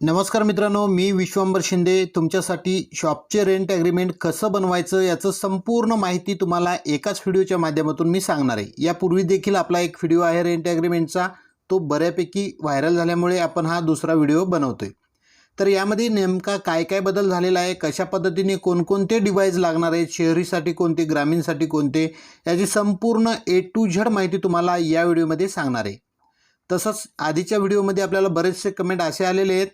नमस्कार मित्रांनो, मी विश्वंभर शिंदे तुमच्यासाठी शॉपचे रेंट ॲग्रीमेंट कसं बनवायचं याचं संपूर्ण माहिती तुम्हाला एकाच व्हिडिओच्या माध्यमातून मी सांगणार आहे। यापूर्वी देखील आपला एक व्हिडिओ आहे रेंट ॲग्रीमेंटचा, तो बऱ्यापैकी व्हायरल झाल्यामुळे आपण हा दुसरा व्हिडिओ बनवतोय। तर यामध्ये नेमका काय काय बदल झालेला आहे, कशा पद्धतीने कोणकोणते डिव्हाइस लागणार आहेत, शहरीसाठी कोणते, ग्रामीणसाठी कोणते, याची संपूर्ण A to Z माहिती तुम्हाला या व्हिडिओमध्ये सांगणार आहे। तसंच आधीच्या व्हिडिओमध्ये आपल्याला बरेचसे कमेंट असे आलेले आहेत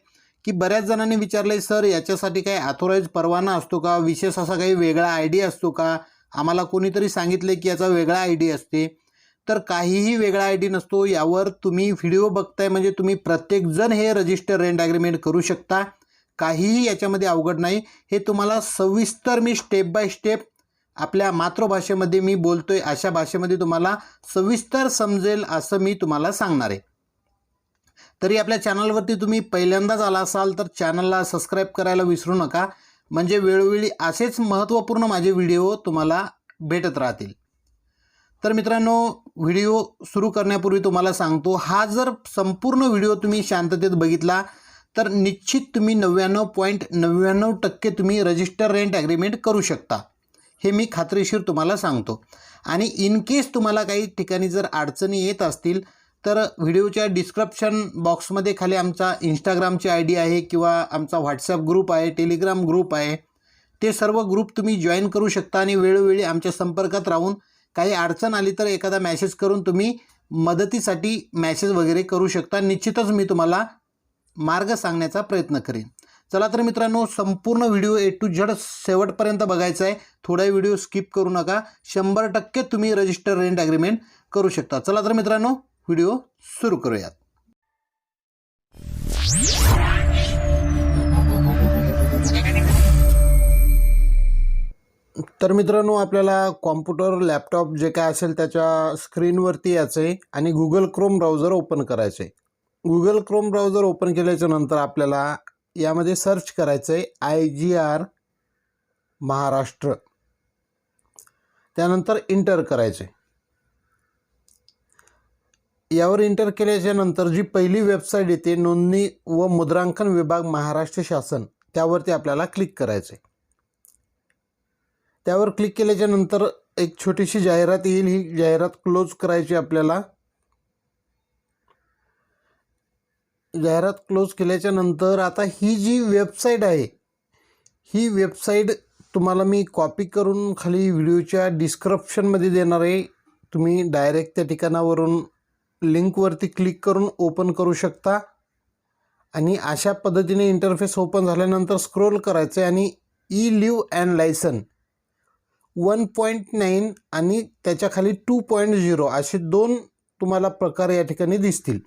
की बऱ्याच जणांनी विचारले, सर याच्यासाठी काही ऑथोराइज परवाना असतो का, विशेष असा काही वेगळा आयडी असतो का, आम्हाला कोणीतरी सांगितले की याचा वेगळा आयडी असते। तर काहीही वेगळा आयडी नसतो। यावर तुम्ही व्हिडिओ बघताय म्हणजे तुम्ही प्रत्येकजण हे रजिस्टर रेंट ॲग्रीमेंट करू शकता, काहीही याच्यामध्ये अवघड नाही। हे तुम्हाला सविस्तर मी स्टेप बाय स्टेप आपल्या मातृभाषेमध्ये मी बोलतोय अशा भाषेमध्ये तुम्हाला सविस्तर समजेल असं मी तुम्हाला सांगणार आहे। तरी आपल्या चॅनलवरती तुम्ही पहिल्यांदाच आला असाल तर चॅनलला सबस्क्राईब करायला विसरू नका, म्हणजे वेळोवेळी असेच महत्त्वपूर्ण माझे व्हिडिओ तुम्हाला भेटत राहतील। तर मित्रांनो, व्हिडिओ सुरू करण्यापूर्वी तुम्हाला सांगतो, हा जर संपूर्ण व्हिडिओ तुम्ही शांततेत बघितला तर निश्चित तुम्ही 99.99% तुम्ही रजिस्टर रेंट ॲग्रीमेंट करू शकता, हे मी खात्रीशीर तुम्हाला सांगतो। आणि इन केस तुम्हाला काही ठिकाणी जर अडचणी येत असतील तर व्हिडिओच्या डिस्क्रिप्शन बॉक्समध्ये खाली आमचा इंस्टाग्रामची आयडी आहे किंवा आमचा व्हॉट्सॲप ग्रुप आहे, टेलिग्राम ग्रुप आहे, ते सर्व ग्रुप तुम्ही जॉईन करू शकता आणि वेळोवेळी आमच्या संपर्कात राहून काही अडचण आली तर एखादा मेसेज करून तुम्ही मदतीसाठी मेसेज वगैरे करू शकता। निश्चितच मी तुम्हाला मार्ग सांगण्याचा प्रयत्न करेन। चला तर मित्रांनो, संपूर्ण व्हिडिओ A to Z शेवटपर्यंत बघायचा आहे, थोडा व्हिडिओ स्किप करू नका। 100% तुम्ही रजिस्टर रेंट ॲग्रीमेंट करू शकता। चला तर मित्रांनो, व्हिडिओ सुरू करूयात। तर मित्रांनो, आपल्याला कॉम्प्युटर, लॅपटॉप जे काय असेल त्याच्या स्क्रीनवरती यायचं आहे आणि गुगल क्रोम ब्राउझर ओपन करायचं आहे। गुगल क्रोम ब्राउझर ओपन केल्याच्या नंतर आपल्याला यामध्ये सर्च करायचं आहे IGR महाराष्ट्र, त्यानंतर इंटर करायचं आहे। यावर इंटर केल्याच्या नंतर जी पहिली वेबसाईट येते, नोंदणी व मुद्रांकन विभाग महाराष्ट्र शासन, त्यावरती आपल्याला क्लिक करायचं आहे। त्यावर क्लिक केल्याच्या नंतर एक छोटीशी जाहिरात येईल, ही जाहिरात क्लोज करायची आपल्याला। जाहिरात क्लोज केल्याच्या नंतर आता ही जी वेबसाईट आहे, ही वेबसाईट तुम्हाला मी कॉपी करून खाली व्हिडिओच्या डिस्क्रिप्शनमध्ये देणार आहे। तुम्ही डायरेक्ट त्या ठिकाणावरून लिंकवरती क्लिक करून ओपन करू शकता आणि अशा पद्धतीने इंटरफेस ओपन झाल्यानंतर स्क्रोल करायचं आहे आणि ई-लिव्ह अँड लायसन 1.9 आणि त्याच्या खाली 2.0 असे दोन तुम्हाला प्रकार या ठिकाणी दिसतील।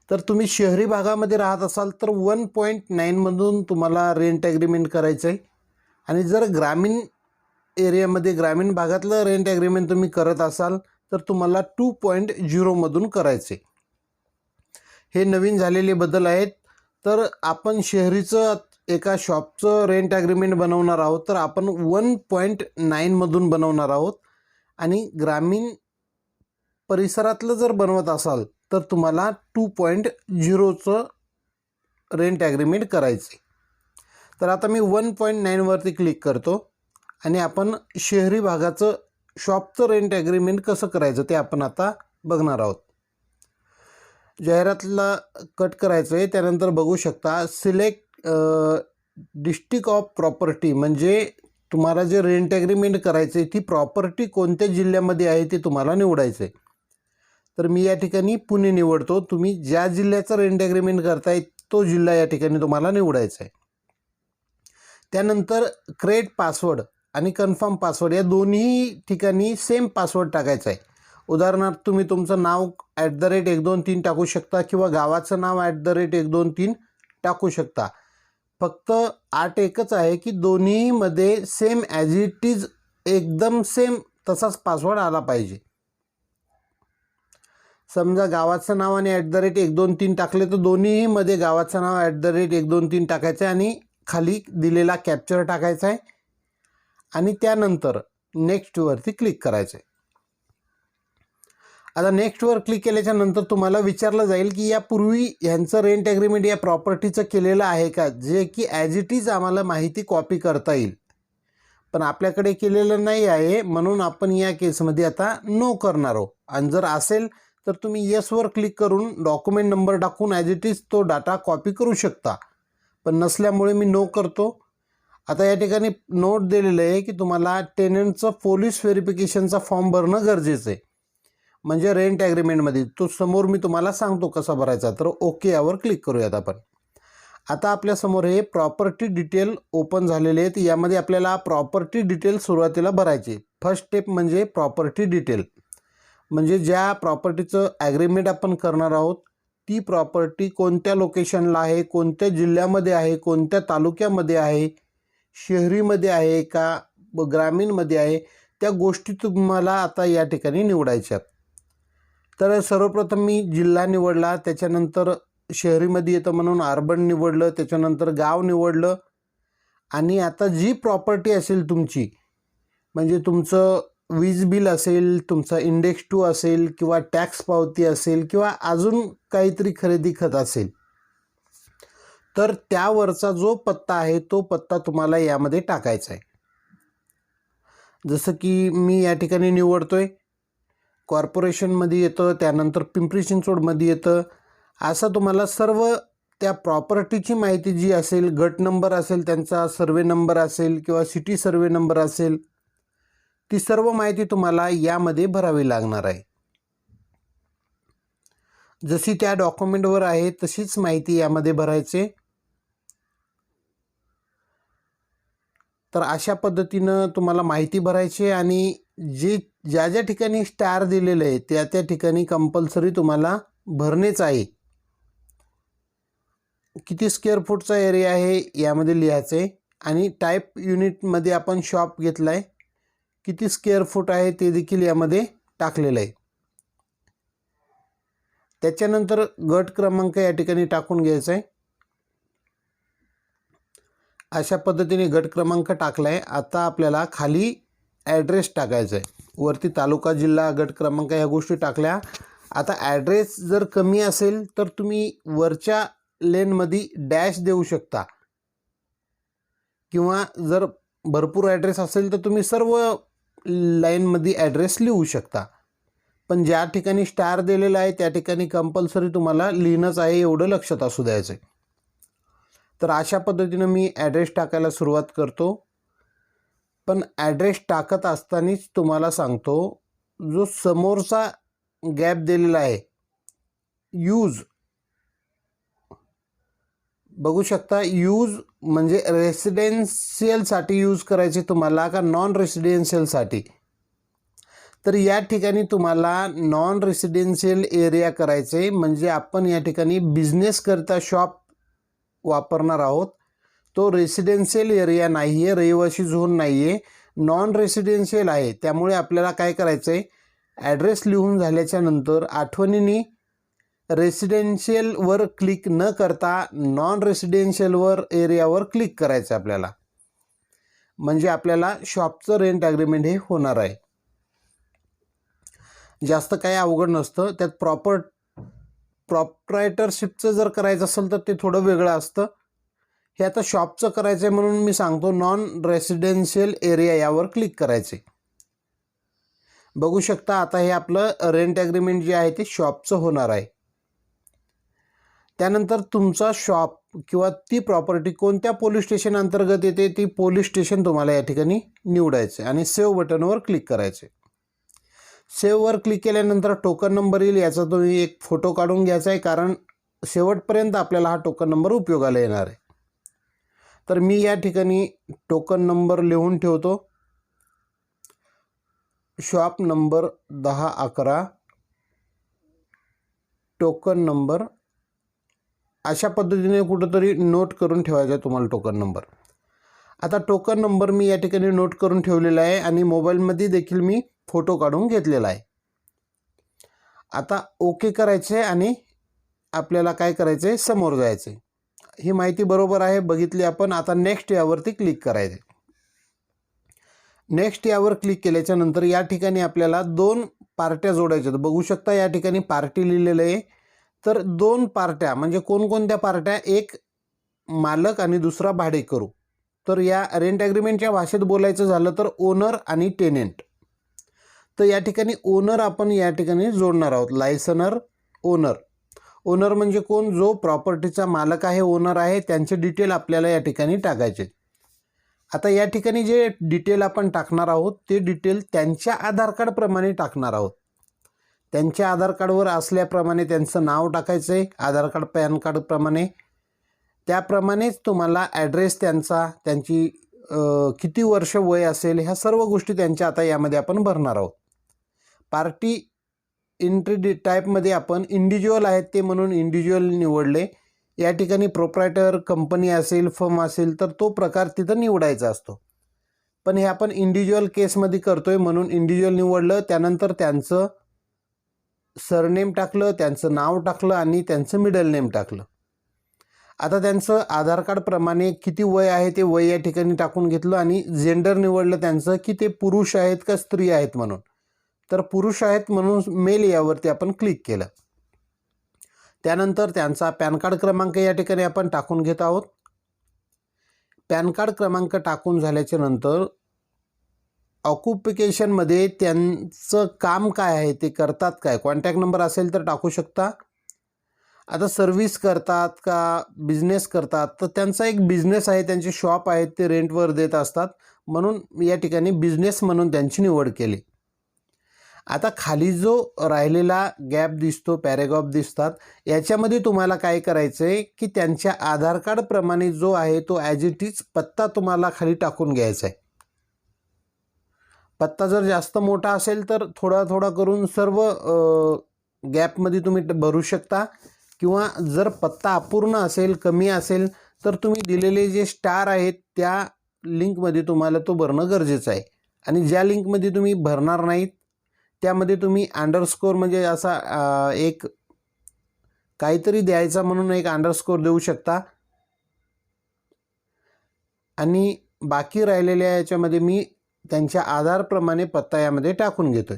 तर तुम्ही शहरी भागामध्ये राहत असाल तर 1.9 मधून तुम्हाला रेंट ॲग्रीमेंट करायचं आहे आणि जर ग्रामीण एरियामध्ये, ग्रामीण भागातलं रेंट ॲग्रीमेंट तुम्ही करत असाल तर तुम्हाला 2.0 मधून करायचे। हे नवीन झालेले बदल आहेत। तर आपण शहरीचं एका शॉपचं रेंट ॲग्रीमेंट बनवणार आहोत तर आपण 1.9 मधून बनवणार आहोत आणि ग्रामीण परिसरातलं जर बनवत असाल तर तुम्हाला 2.0चं रेंट ॲग्रीमेंट करायचे। तर आता मी 1.9 वरती क्लिक करतो आणि आपण शहरी भागाचं शॉपचं रेंट ॲग्रीमेंट कसं करायचं ते आपण आता बघणार आहोत। जाहिरातला कट करायचं आहे, त्यानंतर बघू शकता सिलेक्ट डिस्ट्रिक्ट ऑफ प्रॉपर्टी, म्हणजे तुम्हाला जे रेंट ॲग्रीमेंट करायचं आहे ती प्रॉपर्टी कोणत्या जिल्ह्यामध्ये आहे ते तुम्हाला निवडायचं आहे। तर मी या ठिकाणी पुणे निवडतो। तुम्ही ज्या जिल्ह्याचं रेंट ॲग्रीमेंट करताय तो जिल्हा या ठिकाणी तुम्हाला निवडायचा आहे। त्यानंतर क्रिएट पासवर्ड आणि कन्फर्म पासवर्ड या दोन्ही ठिकाणी सेम पासवर्ड टाकायचा आहे। उदाहरणार्थ तुम्ही तुमचं नाव @123 टाकू शकता किंवा गावाचं नाव @123 टाकू शकता। फक्त अट एकच आहे की दोन्हीमध्ये सेम ॲज इट इज एकदम सेम तसाच पासवर्ड आला पाहिजे। समजा गावाचं नाव आणि @123 टाकले तर दोन्हीमध्ये गावाचं नाव @123 टाकायचं आहे आणि खाली दिलेला कॅप्चर टाकायचा आहे आणि त्यानंतर नेक्स्टवरती क्लिक करायचं आहे। आता नेक्स्टवर क्लिक केल्याच्या नंतर तुम्हाला विचारलं जाईल की यापूर्वी ह्यांचं रेंट ॲग्रीमेंट या प्रॉपर्टीचं केलेलं आहे का, जे की ॲज इट इज आम्हाला माहिती कॉपी करता येईल. पण आपल्याकडे केलेलं नाही आहे, म्हणून आपण या केसमध्ये आता नो करणार आहोत. आणि जर असेल तर तुम्ही येसवर क्लिक करून डॉक्युमेंट नंबर टाकून ॲज इट इज तो डाटा कॉपी करू शकता. पण नसल्यामुळे मी नो करतो. आता या ठिकाणी नोट दिलेलं आहे की तुम्हाला टेनंटचं पोलीस व्हेरिफिकेशनचा फॉर्म भरणं गरजेचं आहे, म्हणजे रेंट ॲग्रीमेंटमध्ये. तो समोर मी तुम्हाला सांगतो कसा भरायचा. तर ओके यावर क्लिक करूयात आपण. आता आपल्यासमोर हे प्रॉपर्टी डिटेल ओपन झालेले आहेत. यामध्ये आपल्याला प्रॉपर्टी डिटेल सुरुवातीला भरायची. फर्स्ट स्टेप म्हणजे प्रॉपर्टी डिटेल, म्हणजे ज्या प्रॉपर्टीचं ॲग्रीमेंट आपण करणार आहोत ती प्रॉपर्टी कोणत्या लोकेशनला आहे, कोणत्या जिल्ह्यामध्ये आहे, कोणत्या तालुक्यामध्ये आहे, शहरीमध्ये आहे का ग्रामीणमध्ये आहे, त्या गोष्टी तुम्हाला आता या ठिकाणी निवडायच्यात. तर सर्वप्रथम मी जिल्हा निवडला, त्याच्यानंतर शहरीमध्ये येतं म्हणून अर्बन निवडलं, त्याच्यानंतर गाव निवडलं. आणि आता जी प्रॉपर्टी असेल तुमची, म्हणजे तुमचं वीज बिल असेल, तुमचा इंडेक्स 2 असेल, किंवा टॅक्स पावती असेल, किंवा अजून काहीतरी खरेदी खत असेल, तर त्यावरचा जो पत्ता आहे तो पत्ता तुम्हाला यामध्ये टाकायचा आहे. जसं की मी या ठिकाणी निवडतोय, कॉर्पोरेशनमध्ये येतं, त्यानंतर पिंपरी चिंचवडमध्ये येतं. असं तुम्हाला सर्व त्या प्रॉपर्टीची माहिती जी असेल, गट नंबर असेल, त्यांचा सर्वे नंबर असेल, किंवा सिटी सर्वे नंबर असेल, ती सर्व माहिती तुम्हाला यामध्ये भरावी लागणार आहे. जशी त्या डॉक्युमेंटवर आहे तशीच माहिती यामध्ये भरायचे. तर अशा पद्धतीनं तुम्हाला माहिती भरायची. आणि ज्या ज्या ठिकाणी स्टार दिलेलं आहे त्या त्या ठिकाणी कंपल्सरी तुम्हाला भरणेच आहे. किती स्क्वेअर फूटचा एरिया आहे यामध्ये लिहायचं आहे. आणि टाईप युनिटमध्ये आपण शॉप घेतला आहे, किती स्क्वेअर फूट आहे ते देखील यामध्ये टाकलेलं आहे. त्याच्यानंतर गट क्रमांक या ठिकाणी टाकून घ्यायचा आहे. अशा पद्धतीने गट क्रमांक टाकला आहे. आता आपल्याला खाली ॲड्रेस टाकायचा आहे. वरती तालुका, जिल्हा, गट क्रमांक ह्या गोष्टी टाकल्या. आता ॲड्रेस जर कमी असेल तर तुम्ही वरच्या लेनमध्ये डॅश देऊ शकता, किंवा जर भरपूर ॲड्रेस असेल तर तुम्ही सर्व लाईनमध्ये ॲड्रेस लिहू शकता. पण ज्या ठिकाणी स्टार दिलेला आहे त्या ठिकाणी कंपल्सरी तुम्हाला लिहिणंच आहे, एवढं लक्षात असू द्यायचं आहे. तर अशा पद्धतीनं मी ॲड्रेस टाकायला सुरुवात करतो. पण ॲड्रेस टाकत असतानाच तुम्हाला सांगतो, जो समोरचा गॅप दिलेला आहे यूज, बघू शकता, यूज म्हणजे रेसिडेन्शियलसाठी यूज करायचे तुम्हाला का नॉन रेसिडेन्शियलसाठी. तर या ठिकाणी तुम्हाला नॉन रेसिडेन्शियल एरिया करायचे, म्हणजे आपण या ठिकाणी बिझनेस करता शॉप वापरणार आहोत. तो रेसिडेन्शियल एरिया नाही आहे, रहिवासी झोन नाही आहे, नॉन रेसिडेन्शियल आहे. त्यामुळे आपल्याला काय करायचं आहे, ॲड्रेस लिहून झाल्याच्या नंतर आठवणीने रेसिडेन्शियलवर क्लिक न करता नॉन रेसिडेन्शियलवर एरियावर क्लिक करायचं आपल्याला, म्हणजे आपल्याला शॉपचं रेंट ॲग्रीमेंट हे होणार आहे. जास्त काही अवघड नसतं. त्यात प्रॉप्रायटरशिपचं जर करायचं असेल तर ते थोडं वेगळं असतं. हे आता शॉपचं करायचं आहे म्हणून मी सांगतो नॉन रेसिडेन्शियल एरिया यावर क्लिक करायचे. बघू शकता आता हे आपलं रेंट ॲग्रीमेंट जे आहे ते शॉपचं होणार आहे. त्यानंतर तुमचा शॉप किंवा ती प्रॉपर्टी कोणत्या पोलीस स्टेशन अंतर्गत येते ती पोलीस स्टेशन तुम्हाला या ठिकाणी निवडायचे आणि सेव्ह बटनवर क्लिक करायचे. सेव्हवर क्लिक केल्यानंतर टोकन नंबर येईल, याचा तुम्ही एक फोटो काढून घ्यायचा आहे, कारण शेवटपर्यंत आपल्याला हा टोकन नंबर उपयोगाला येणार आहे. तर मी या ठिकाणी टोकन नंबर लिहून ठेवतो, शॉप नंबर 1011 टोकन नंबर. अशा पद्धतीने कुठंतरी नोट करून ठेवायचा आहे तुम्हाला टोकन नंबर. आता टोकन नंबर मी या ठिकाणी नोट करून ठेवलेला आहे आणि मोबाईलमध्ये देखील मी फोटो काढून घेतलेला आहे. आता ओके करायचे आणि आपल्याला काय करायचं आहे, समोर जायचं आहे. ही माहिती बरोबर आहे, बघितली आपण. आता नेक्स्ट यावरती क्लिक करायचे. नेक्स्ट यावर क्लिक केल्याच्यानंतर या ठिकाणी आपल्याला 2 पार्ट्या जोडायच्या आहेत. बघू शकता या ठिकाणी पार्टी लिहिलेलं आहे. तर 2 पार्ट्या म्हणजे कोणकोणत्या पार्ट्या? एक मालक आणि दुसरा भाडेकरू. तर या रेंट ॲग्रीमेंटच्या भाषेत बोलायचं झालं तर ओनर आणि टेनेंट. तर या ठिकाणी ओनर आपण या ठिकाणी जोडणार आहोत. लायसनर ओनर. ओनर म्हणजे कोण? जो प्रॉपर्टीचा मालक आहे, ओनर आहे, त्यांचे डिटेल आपल्याला या ठिकाणी टाकायचे. आता या ठिकाणी जे डिटेल आपण टाकणार आहोत ते डिटेल त्यांच्या आधार कार्डप्रमाणे टाकणार आहोत. त्यांच्या आधार कार्डवर असल्याप्रमाणे त्यांचं नाव टाकायचं आहे, आधार कार्ड पॅन कार्डप्रमाणे. त्याप्रमाणेच तुम्हाला ॲड्रेस त्यांचा, त्यांची किती वर्ष वय असेल, ह्या सर्व गोष्टी त्यांच्या आता यामध्ये आपण भरणार आहोत. पार्टी एंट्री टाईपमध्ये आपण इंडिव्हिज्युअल आहेत ते म्हणून इंडिव्हिज्युअल निवडले. या ठिकाणी प्रोप्रायटर कंपनी असेल, फर्म असेल तर तो प्रकार तिथं निवडायचा असतो. पण हे आपण इंडिव्हिज्युअल केसमध्ये करतोय म्हणून इंडिव्हिज्युअल निवडलं. त्यानंतर त्यांचं सरनेम टाकलं, त्यांचं नाव टाकलं आणि त्यांचं मिडल नेम टाकलं. आता त्यांचं आधार कार्डप्रमाणे किती वय आहे ते वय या ठिकाणी टाकून घेतलं आणि जेंडर निवडलं त्यांचं की ते पुरुष आहेत का स्त्री आहेत म्हणून. तर पुरुष आहेत म्हणून मेल यावरती आपण क्लिक केलं. त्यानंतर त्यांचा पॅन कार्ड क्रमांक या ठिकाणी आपण टाकून घेत आहोत. पॅन कार्ड क्रमांक टाकून झाल्याच्या नंतर ऑक्युपेशनमध्ये त्यांचं काम काय आहे, ते करतात काय, कॉन्टॅक्ट नंबर असेल तर टाकू शकता. आता सर्व्हिस करतात का बिझनेस करतात, तर त्यांचा एक बिझनेस आहे, त्यांचे शॉप आहेत, ते रेंटवर देत असतात म्हणून या ठिकाणी बिझनेस म्हणून त्यांची निवड केली. आता खाली जो राहिलेला गॅप दिसतो, पॅरेग्राफ दिसतात, याच्यामध्ये तुम्हाला काय करायचं आहे की त्यांच्या आधार कार्डप्रमाणे जो आहे तो ॲज इट इज पत्ता तुम्हाला खाली टाकून घ्यायचा आहे. पत्ता जर जास्त मोठा असेल तर थोडा थोडा करून सर्व गॅपमध्ये तुम्ही भरू शकता, किंवा जर पत्ता अपूर्ण असेल, कमी असेल तर तुम्ही दिलेले जे स्टार आहेत त्या लिंकमध्ये तुम्हाला तो भरणं गरजेचं आहे. आणि ज्या लिंकमध्ये तुम्ही भरणार नाहीत त्यामध्ये तुम्ही अंडरस्कोर म्हणजे असा एक काहीतरी द्यायचा म्हणून एक अंडरस्कोर देऊ शकता. आणि बाकी राहिलेल्या याच्यामध्ये मी त्यांच्या आधारप्रमाणे पत्ता यामध्ये टाकून घेतोय.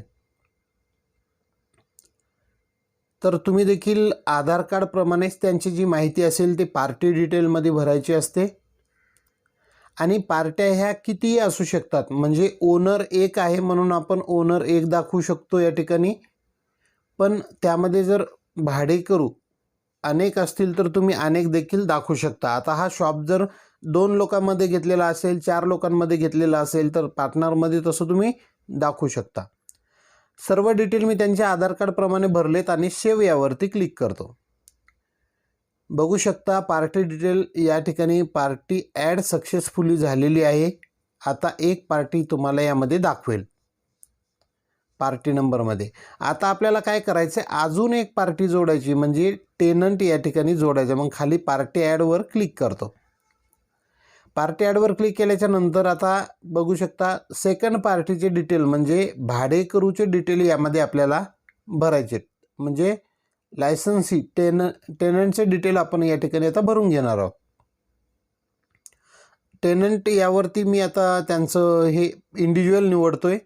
तर तुम्ही देखील आधार कार्डप्रमाणेच त्यांची जी माहिती असेल ते पार्टी डिटेलमध्ये भरायची असते. आणि पार्ट्या ह्या कितीही असू शकतात, म्हणजे ओनर एक आहे म्हणून आपण ओनर एक दाखवू शकतो या ठिकाणी. पण त्यामध्ये जर भाडेकरू अनेक असतील तर तुम्ही अनेक देखील दाखवू शकता. आता हा शॉप जर 2 लोकांमध्ये घेतलेला असेल, 4 लोकांमध्ये घेतलेला असेल तर पार्टनरमध्ये तसं तुम्ही दाखवू शकता. सर्व डिटेल मी त्यांच्या आधार कार्डप्रमाणे भरलेत आणि सेव्ह यावरती क्लिक करतो. बघू शकता पार्टी डिटेल या ठिकाणी पार्टी ॲड सक्सेसफुली झालेली आहे. आता एक पार्टी तुम्हाला यामध्ये दाखवेल पार्टी नंबरमध्ये. आता आपल्याला काय करायचं आहे, अजून एक पार्टी जोडायची म्हणजे टेनंट या ठिकाणी जोडायचं. मग खाली पार्टी ॲडवर क्लिक करतो. पार्टी ॲडवर क्लिक केल्याच्या नंतर आता बघू शकता सेकंड पार्टीचे डिटेल म्हणजे भाडेकरूचे डिटेल यामध्ये आपल्याला भरायचे. म्हणजे लायसन्सी टेनंटचे डिटेल आपण या ठिकाणी आता भरून घेणार आहोत. टेनंट यावरती मी आता त्यांचं हे इंडिव्हिज्युअल निवडतोय.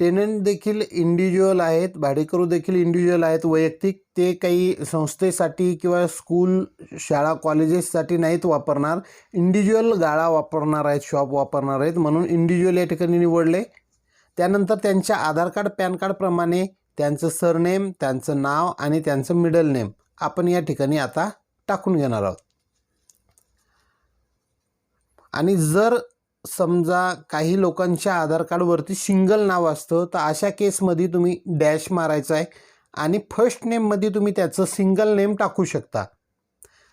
टेनंट देखील इंडिव्हिज्युअल आहेत, भाडेकरू देखील इंडिव्हिज्युअल आहेत, वैयक्तिक. ते काही संस्थेसाठी किंवा स्कूल, शाळा, कॉलेजेससाठी नाहीत वापरणार, इंडिव्हिज्युअल गाळा वापरणार आहेत, शॉप वापरणार आहेत म्हणून इंडिव्हिज्युअल या ठिकाणी निवडले. त्यानंतर त्यांच्या आधार कार्ड पॅन कार्डप्रमाणे त्यांचं सरनेम, त्यांचं नाव आणि त्यांचं मिडल नेम आपण या ठिकाणी आता टाकून घेणार आहोत. आणि जर समजा काही लोकांच्या आधार कार्डवरती सिंगल नाव असतं तर अशा केसमध्ये तुम्ही डॅश मारायचा आहे आणि फर्स्ट नेममध्ये तुम्ही त्याचं सिंगल नेम टाकू शकता.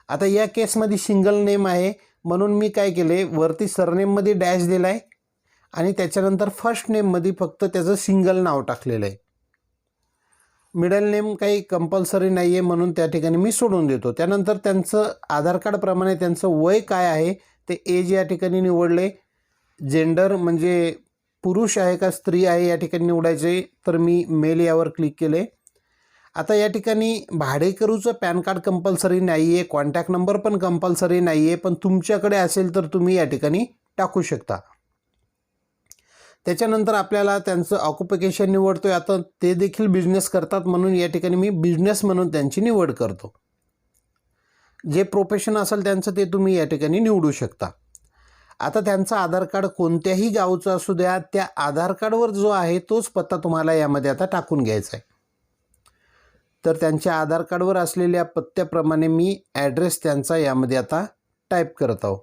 आता या केसमध्ये सिंगल नेम आहे म्हणून मी काय केले, वरती सरनेममध्ये डॅश दिला आहे आणि त्याच्यानंतर फर्स्ट नेममध्ये फक्त त्याचं सिंगल नाव टाकलेलं आहे. मिडल नेम काही कंपल्सरी नाही आहे म्हणून त्या ठिकाणी मी सोडून देतो. त्यानंतर त्यांचं आधार कार्डप्रमाणे त्यांचं वय काय आहे ते एज या ठिकाणी निवडले. जेंडर म्हणजे पुरुष आहे का स्त्री आहे या ठिकाणी निवडायचे, तर मी मेल यावर क्लिक केले. आता या ठिकाणी भाडेकरूचं पॅन कार्ड कंपल्सरी नाही आहे, कॉन्टॅक्ट नंबर पण कंपल्सरी नाही आहे, पण तुमच्याकडे असेल तर तुम्ही या ठिकाणी टाकू शकता. त्याच्यानंतर आपल्याला त्यांचं ऑक्युपेशन निवडतो आहे. आता ते देखील बिझनेस करतात म्हणून या ठिकाणी मी बिझनेस म्हणून त्यांची निवड करतो. जे प्रोफेशन असेल त्यांचं ते तुम्ही या ठिकाणी निवडू शकता. आता त्यांचं आधार कार्ड कोणत्याही गावचं असू द्या, त्या आधार कार्डवर जो आहे तोच पत्ता तुम्हाला यामध्ये आता टाकून घ्यायचा आहे. तर त्यांच्या आधार कार्डवर असलेल्या पत्त्याप्रमाणे मी ॲड्रेस त्यांचा यामध्ये आता टाईप करत आहो.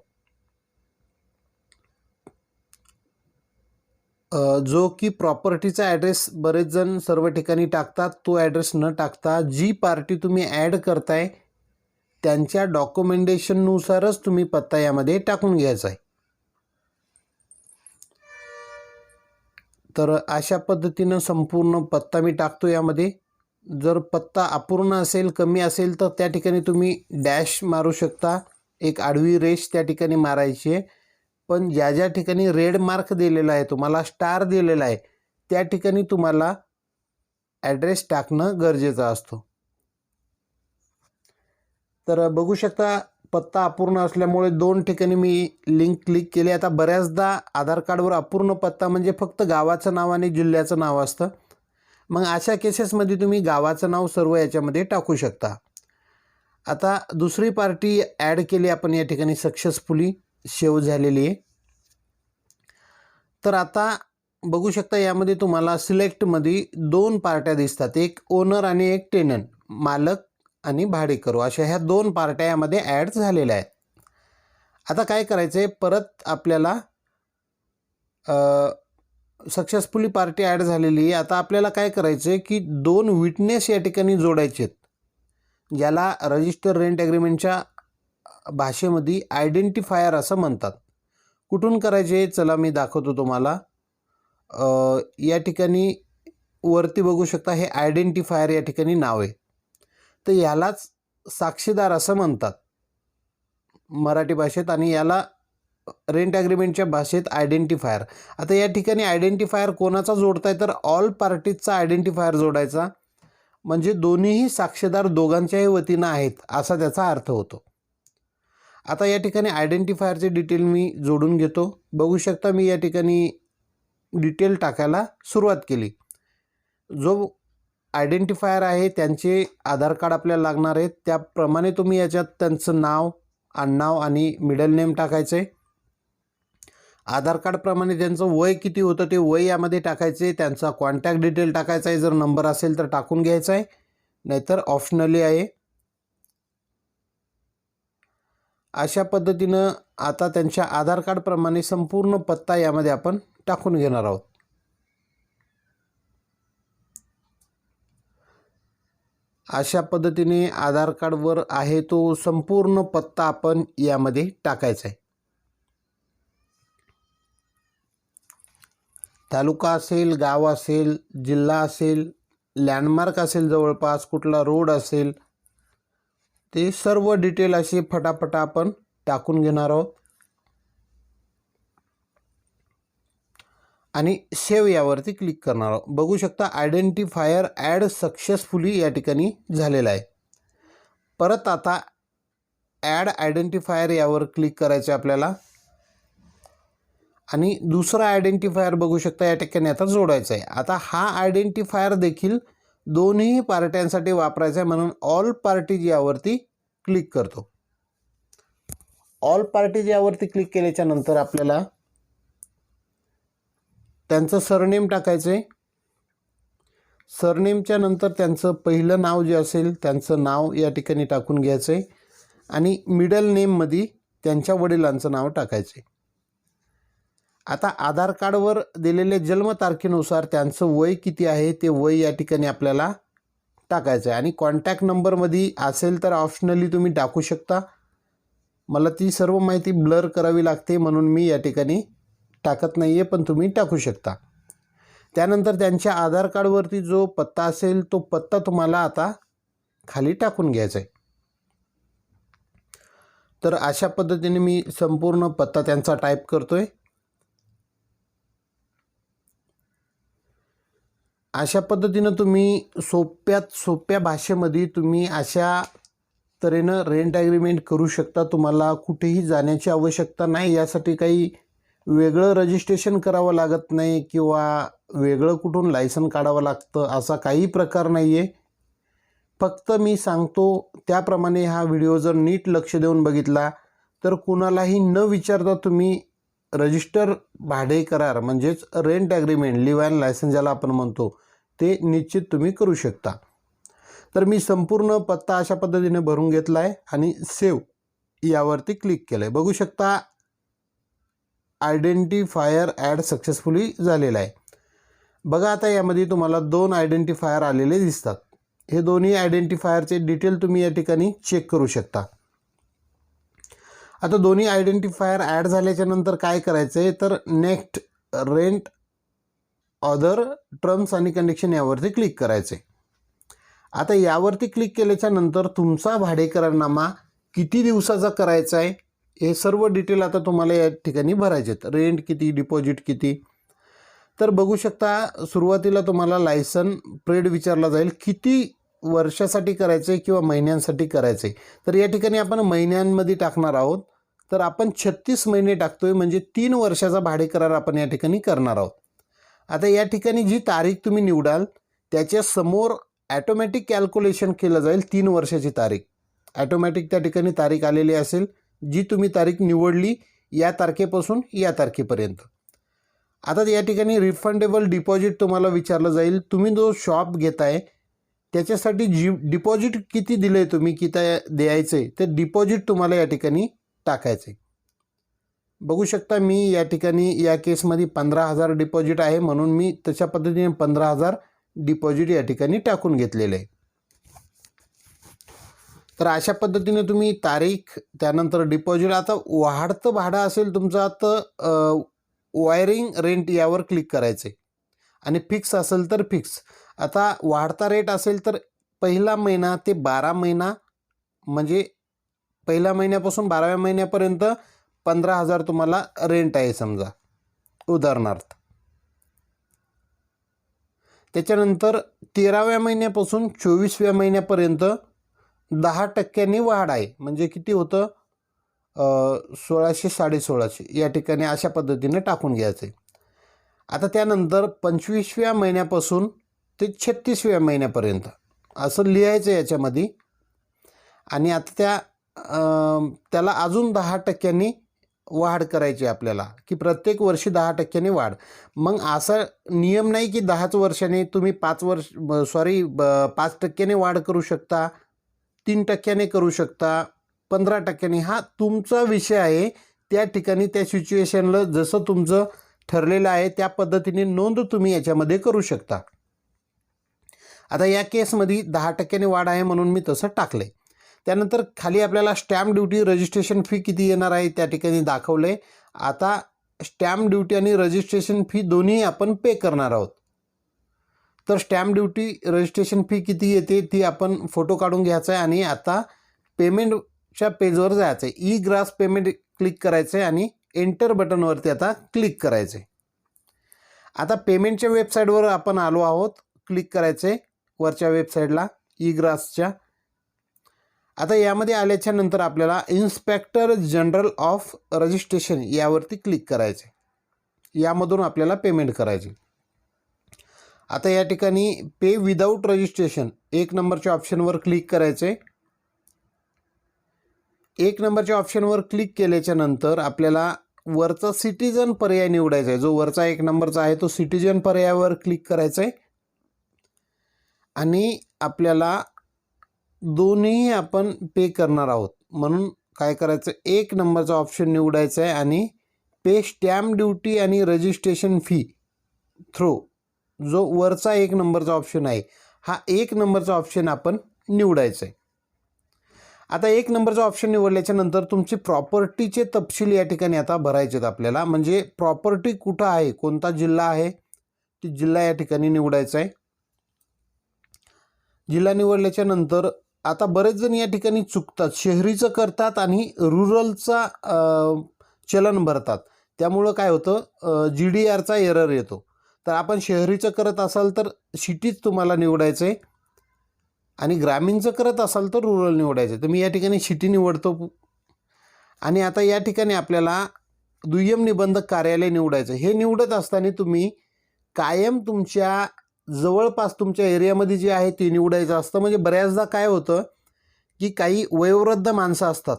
जो की प्रॉपर्टीचा ॲड्रेस बरेच जण सर्व ठिकाणी टाकतात, तो ॲड्रेस न टाकता जी पार्टी तुम्ही ॲड करताय त्यांच्या डॉक्युमेंटेशननुसारच तुम्ही पत्ता यामध्ये टाकून घ्यायचा आहे. तर अशा पद्धतीनं संपूर्ण पत्ता मी टाकतो यामध्ये. जर पत्ता अपूर्ण असेल, कमी असेल तर त्या ठिकाणी तुम्ही डॅश मारू शकता, एक आडवी रेष त्या ठिकाणी मारायची आहे. पण ज्या ज्या ठिकाणी रेड मार्क दिलेला आहे, तुम्हाला स्टार दिलेला आहे, त्या ठिकाणी तुम्हाला ॲड्रेस टाकणं गरजेचं असतो. तर बघू शकता पत्ता अपूर्ण असल्यामुळे 2 ठिकाणी मी लिंक क्लिक केली. आता बऱ्याचदा आधार कार्डवर अपूर्ण पत्ता म्हणजे फक्त गावाचं नाव आणि जिल्ह्याचं नाव असतं. मग अशा केसेसमध्ये तुम्ही गावाचं नाव सर्व याच्यामध्ये टाकू शकता. आता दुसरी पार्टी ॲड केली आपण या ठिकाणी, सक्सेसफुली सेव्ह झालेली आहे. तर आता बघू शकता यामध्ये तुम्हाला सिलेक्टमध्ये 2 पार्ट्या दिसतात, एक ओनर आणि एक टेनंट, मालक आणि भाडेकरू, अशा ह्या 2 पार्ट्या यामध्ये ॲड झालेल्या आहेत. आता काय करायचं आहे, परत आपल्याला सक्सेसफुली पार्टी ॲड झालेली आहे. आता आपल्याला काय करायचं आहे की 2 विटनेस या ठिकाणी जोडायचे आहेत, ज्याला रजिस्टर रेंट ॲग्रीमेंटच्या भाषेमध्ये आयडेंटिफायर असं म्हणतात. कुठून करायचे चला मी दाखवतो तुम्हाला. या ठिकाणी वरती बघू शकता हे आयडेंटिफायर या ठिकाणी नाव आहे. तर यालाच साक्षीदार असं म्हणतात मराठी भाषेत, आणि याला रेंट ॲग्रीमेंटच्या भाषेत आयडेंटिफायर. आता या ठिकाणी आयडेंटिफायर कोणाचा जोडताय तर ऑल पार्टीजचा आयडेंटिफायर जोडायचा, म्हणजे दोन्हीही साक्षीदार दोघांच्याही वतीनं आहेत असा त्याचा अर्थ होतो. आता या ठिकाणी आयडेंटिफायरचे डिटेल मी जोडून घेतो. बघू शकता मी या ठिकाणी डिटेल टाकायला सुरुवात केली. जो आयडेंटिफायर आहे त्यांचे आधार कार्ड आपल्याला लागणार आहेत, त्याप्रमाणे तुम्ही याच्यात त्यांचं नाव, आडनाव आणि मिडल नेम टाकायचं आहे. आधार कार्डप्रमाणे त्यांचं वय किती होतं ते वय यामध्ये टाकायचे. त्यांचा कॉन्टॅक्ट डिटेल टाकायचा आहे, जर नंबर असेल तर टाकून घ्यायचा आहे, नाहीतर ऑप्शनली आहे. अशा पद्धतीनं आता त्यांच्या आधार कार्डप्रमाणे संपूर्ण पत्ता यामध्ये आपण टाकून घेणार आहोत. अशा पद्धतीने आधार कार्डवर आहे तो संपूर्ण पत्ता आपण यामध्ये टाकायचा आहे. तालुका असेल, गाव असेल, जिल्हा असेल, लँडमार्क असेल, जवळपास कुठला रोड असेल, ते सर्व डिटेल असे फटाफट आपण टाकून घेणार आहोत आणि सेव्ह यावरती क्लिक करणार आहोत. बघू शकता आयडेंटिफायर ॲड सक्सेसफुली या ठिकाणी झालेला आहे. परत आता ॲड आयडेंटिफायर यावर क्लिक करायचं आपल्याला आणि दुसरा आयडेंटिफायर बघू शकता या ठिकाणी आता जोडायचा आहे. आता हा आयडेंटिफायर देखील दोन्ही पार्ट्यांसाठी वापरायचा आहे, म्हणून ऑल पार्टीज यावरती क्लिक करतो. ऑल पार्टीज यावरती क्लिक केल्याच्या नंतर आपल्याला त्यांचं सरनेम टाकायचं आहे. सरनेमच्या नंतर त्यांचं पहिलं नाव जे असेल त्यांचं नाव या ठिकाणी टाकून घ्यायचं आहे आणि मिडल नेममध्ये त्यांच्या वडिलांचं नाव टाकायचं आहे. आता आधार कार्डवर दिलेल्या जन्मतारखेनुसार त्यांचं वय किती आहे ते वय या ठिकाणी आपल्याला टाकायचं आहे आणि कॉन्टॅक्ट नंबरमध्ये असेल तर ऑप्शनली तुम्ही टाकू शकता. मला ती सर्व माहिती ब्लर करावी लागते म्हणून मी या ठिकाणी टाकत नाही आहे, पण तुम्ही टाकू शकता. त्यानंतर त्यांच्या आधार कार्डवरती जो पत्ता असेल तो पत्ता तुम्हाला आता खाली टाकून घ्यायचा आहे. तर अशा पद्धतीने मी संपूर्ण पत्ता त्यांचा टाईप करतोय. अशा पद्धतीनं तुम्ही सोप्यात सोप्या भाषेमध्ये तुम्ही अशा तऱ्हेनं रेंट ॲग्रीमेंट करू शकता. तुम्हाला कुठेही जाण्याची आवश्यकता नाही. यासाठी काही वेगळं रजिस्ट्रेशन करावं लागत नाही किंवा वेगळं कुठून लायसन काढावं लागतं असा काही प्रकार नाही आहे. फक्त मी सांगतो त्याप्रमाणे हा व्हिडिओ जर नीट लक्ष देऊन बघितला तर कुणालाही न विचारता तुम्ही रजिस्टर भाडे करार म्हणजेच rent agreement leave and licence ज्याला आपण म्हणतो ते निश्चित तुम्ही करू शकता. तर मी संपूर्ण पत्ता अशा पद्धतीने भरून घेतला आहे आणि सेव्ह यावरती क्लिक केलं आहे. बघू शकता आयडेंटिफायर ॲड सक्सेसफुली झालेला आहे. बघा आता यामध्ये तुम्हाला 2 आयडेंटिफायर आलेले दिसतात. हे दोन्ही आयडेंटिफायरचे डिटेल तुम्ही या ठिकाणी चेक करू शकता. आता दोन्ही आयडेंटिफायर ॲड झाल्याच्या नंतर काय करायचं आहे तर नेक्स्ट रेंट अदर टर्म्स आणि कंडिशन यावरती क्लिक करायचं आहे. आता यावरती क्लिक केल्याच्या नंतर तुमचा भाडे करारनामा किती दिवसाचा करायचा आहे हे सर्व डिटेल आता तुम्हाला या ठिकाणी भरायचे आहेत. रेंट किती, डिपॉझिट किती. तर बघू शकता सुरुवातीला तुम्हाला लायसन पिरियड विचारला जाईल किती वर्षासाठी करायचं आहे किंवा महिन्यांसाठी करायचं आहे. तर या ठिकाणी आपण महिन्यांमध्ये टाकणार आहोत. तर आपण 36 महिने टाकतोय म्हणजे 3 वर्षाचा भाडे करार आपण या ठिकाणी करणार आहोत. आता या ठिकाणी जी तारीख तुम्ही निवडाल त्याच्या समोर ॲटोमॅटिक कॅल्क्युलेशन केलं जाईल 3 वर्षाची तारीख. ॲटोमॅटिक त्या ठिकाणी तारीख आलेली असेल जी तुम्ही तारीख निवडली या तारखेपासून या तारखेपर्यंत. आता या ठिकाणी रिफंडेबल डिपॉझिट तुम्हाला विचारलं जाईल. तुम्ही जो शॉप घेताय त्याच्यासाठी डिपॉझिट किती दिलं आहे तुम्ही, किती द्यायचं आहे ते डिपॉझिट तुम्हाला या ठिकाणी टाकायचं आहे. बघू शकता मी या ठिकाणी या केसमध्ये 15,000 डिपॉझिट आहे म्हणून मी तशा पद्धतीने 15,000 डिपॉझिट या ठिकाणी टाकून घेतलेलं आहे. तर अशा पद्धतीने तुम्ही तारीख त्यानंतर डिपॉझिट. आता वाढतं भाडं असेल तुमचं तर वायरिंग रेंट यावर क्लिक करायचं आहे आणि फिक्स असेल तर फिक्स. आता वाढता रेट असेल तर पहिला महिना ते 12 महिना म्हणजे पहिल्या महिन्यापासून 12व्या महिन्यापर्यंत 15,000 तुम्हाला रेंट आहे समजा उदाहरणार्थ. त्याच्यानंतर 13व्या महिन्यापासून 24व्या महिन्यापर्यंत 10% वाढ आहे म्हणजे किती होतं 1600 1650 या ठिकाणी अशा पद्धतीने टाकून घ्यायचं आहे. आता त्यानंतर 25व्या महिन्यापासून ते 36व्या महिन्यापर्यंत असं लिहायचं याच्यामध्ये. आणि आता त्याला अजून 10% वाढ करायची आपल्याला की प्रत्येक वर्षी 10% वाढ. मग असा नियम नाही की 10च वर्षाने तुम्ही 5% वाढ करू शकता, 3% करू शकता, 15%. हा तुमचा विषय आहे. त्या ठिकाणी त्या सिच्युएशनला जसं तुमचं ठरलेलं आहे त्या पद्धतीने नोंद तुम्ही याच्यामध्ये करू शकता. आता या केसमध्ये 10% वाढ आहे म्हणून मी तसं टाकलं आहे. त्यानंतर खाली आपल्याला स्टॅम्प ड्युटी रजिस्ट्रेशन फी किती येणार आहे त्या ठिकाणी दाखवलं आहे. आता स्टॅम्प ड्युटी आणि रजिस्ट्रेशन फी दोन्ही आपण पे करणार आहोत. तर स्टॅम्प ड्युटी रजिस्ट्रेशन फी किती येते ती आपण फोटो काढून घ्यायचा आहे आणि आता पेमेंटच्या पेजवर जायचं आहे. ई ग्रास पेमेंट क्लिक करायचं आहे आणि एंटर बटनवरती आता क्लिक करायचं आहे. आता पेमेंटच्या वेबसाईटवर आपण आलो आहोत. क्लिक करायचं आहे वरच्या वेबसाईटला ई ग्रासच्या. आता यामध्ये आल्याच्या नंतर आपल्याला इन्स्पेक्टर जनरल ऑफ रजिस्ट्रेशन यावरती क्लिक करायचे. यामधून आपल्याला पेमेंट करायचे. आता या ठिकाणी पे विदाऊट रजिस्ट्रेशन 1 नंबरच्या ऑप्शनवर क्लिक करायचे. 1 नंबरच्या ऑप्शनवर क्लिक केल्याच्या नंतर आपल्याला वरचा सिटीजन पर्याय निवडायचा आहे. जो वरचा 1 नंबरचा आहे तो सिटीजन पर्यायावर क्लिक करायचा आहे आणि आपल्याला दोन्ही आपण पे करणार आहोत म्हणून काय करायचं 1 नंबरचा ऑप्शन निवडायचा आहे आणि पे स्टॅम्प ड्युटी आणि रजिस्ट्रेशन फी थ्रू जो वरचा 1 नंबरचा ऑप्शन आहे हा 1 नंबरचा ऑप्शन आपण निवडायचा आहे. आता 1 नंबरचा ऑप्शन निवडल्याच्या नंतर तुमची प्रॉपर्टीचे तपशील या ठिकाणी आता भरायचे आहेत आपल्याला. म्हणजे प्रॉपर्टी कुठं आहे, कोणता जिल्हा आहे ती जिल्हा या ठिकाणी निवडायचा आहे. जिल्हा निवडल्याच्या नंतर आता बरेच जण या ठिकाणी चुकतात. शहरीचं करतात आणि रुरलचा चलन भरतात. त्यामुळं काय होतं GDRचा एरर येतो. तर आपण शहरीचं करत असाल तर सिटीच तुम्हाला निवडायचं आहे आणि ग्रामीणचं करत असाल तर रुरल निवडायचं. तर मी या ठिकाणी सिटी निवडतो. आणि आता या ठिकाणी आपल्याला दुय्यम निबंधक कार्यालय निवडायचं. हे निवडत असताना तुम्ही कायम तुमच्या जवळपास तुमच्या एरियामध्ये जे आहे ते निवडायचं असतं. म्हणजे बऱ्याचदा काय होतं की काही वयोवृद्ध माणसं असतात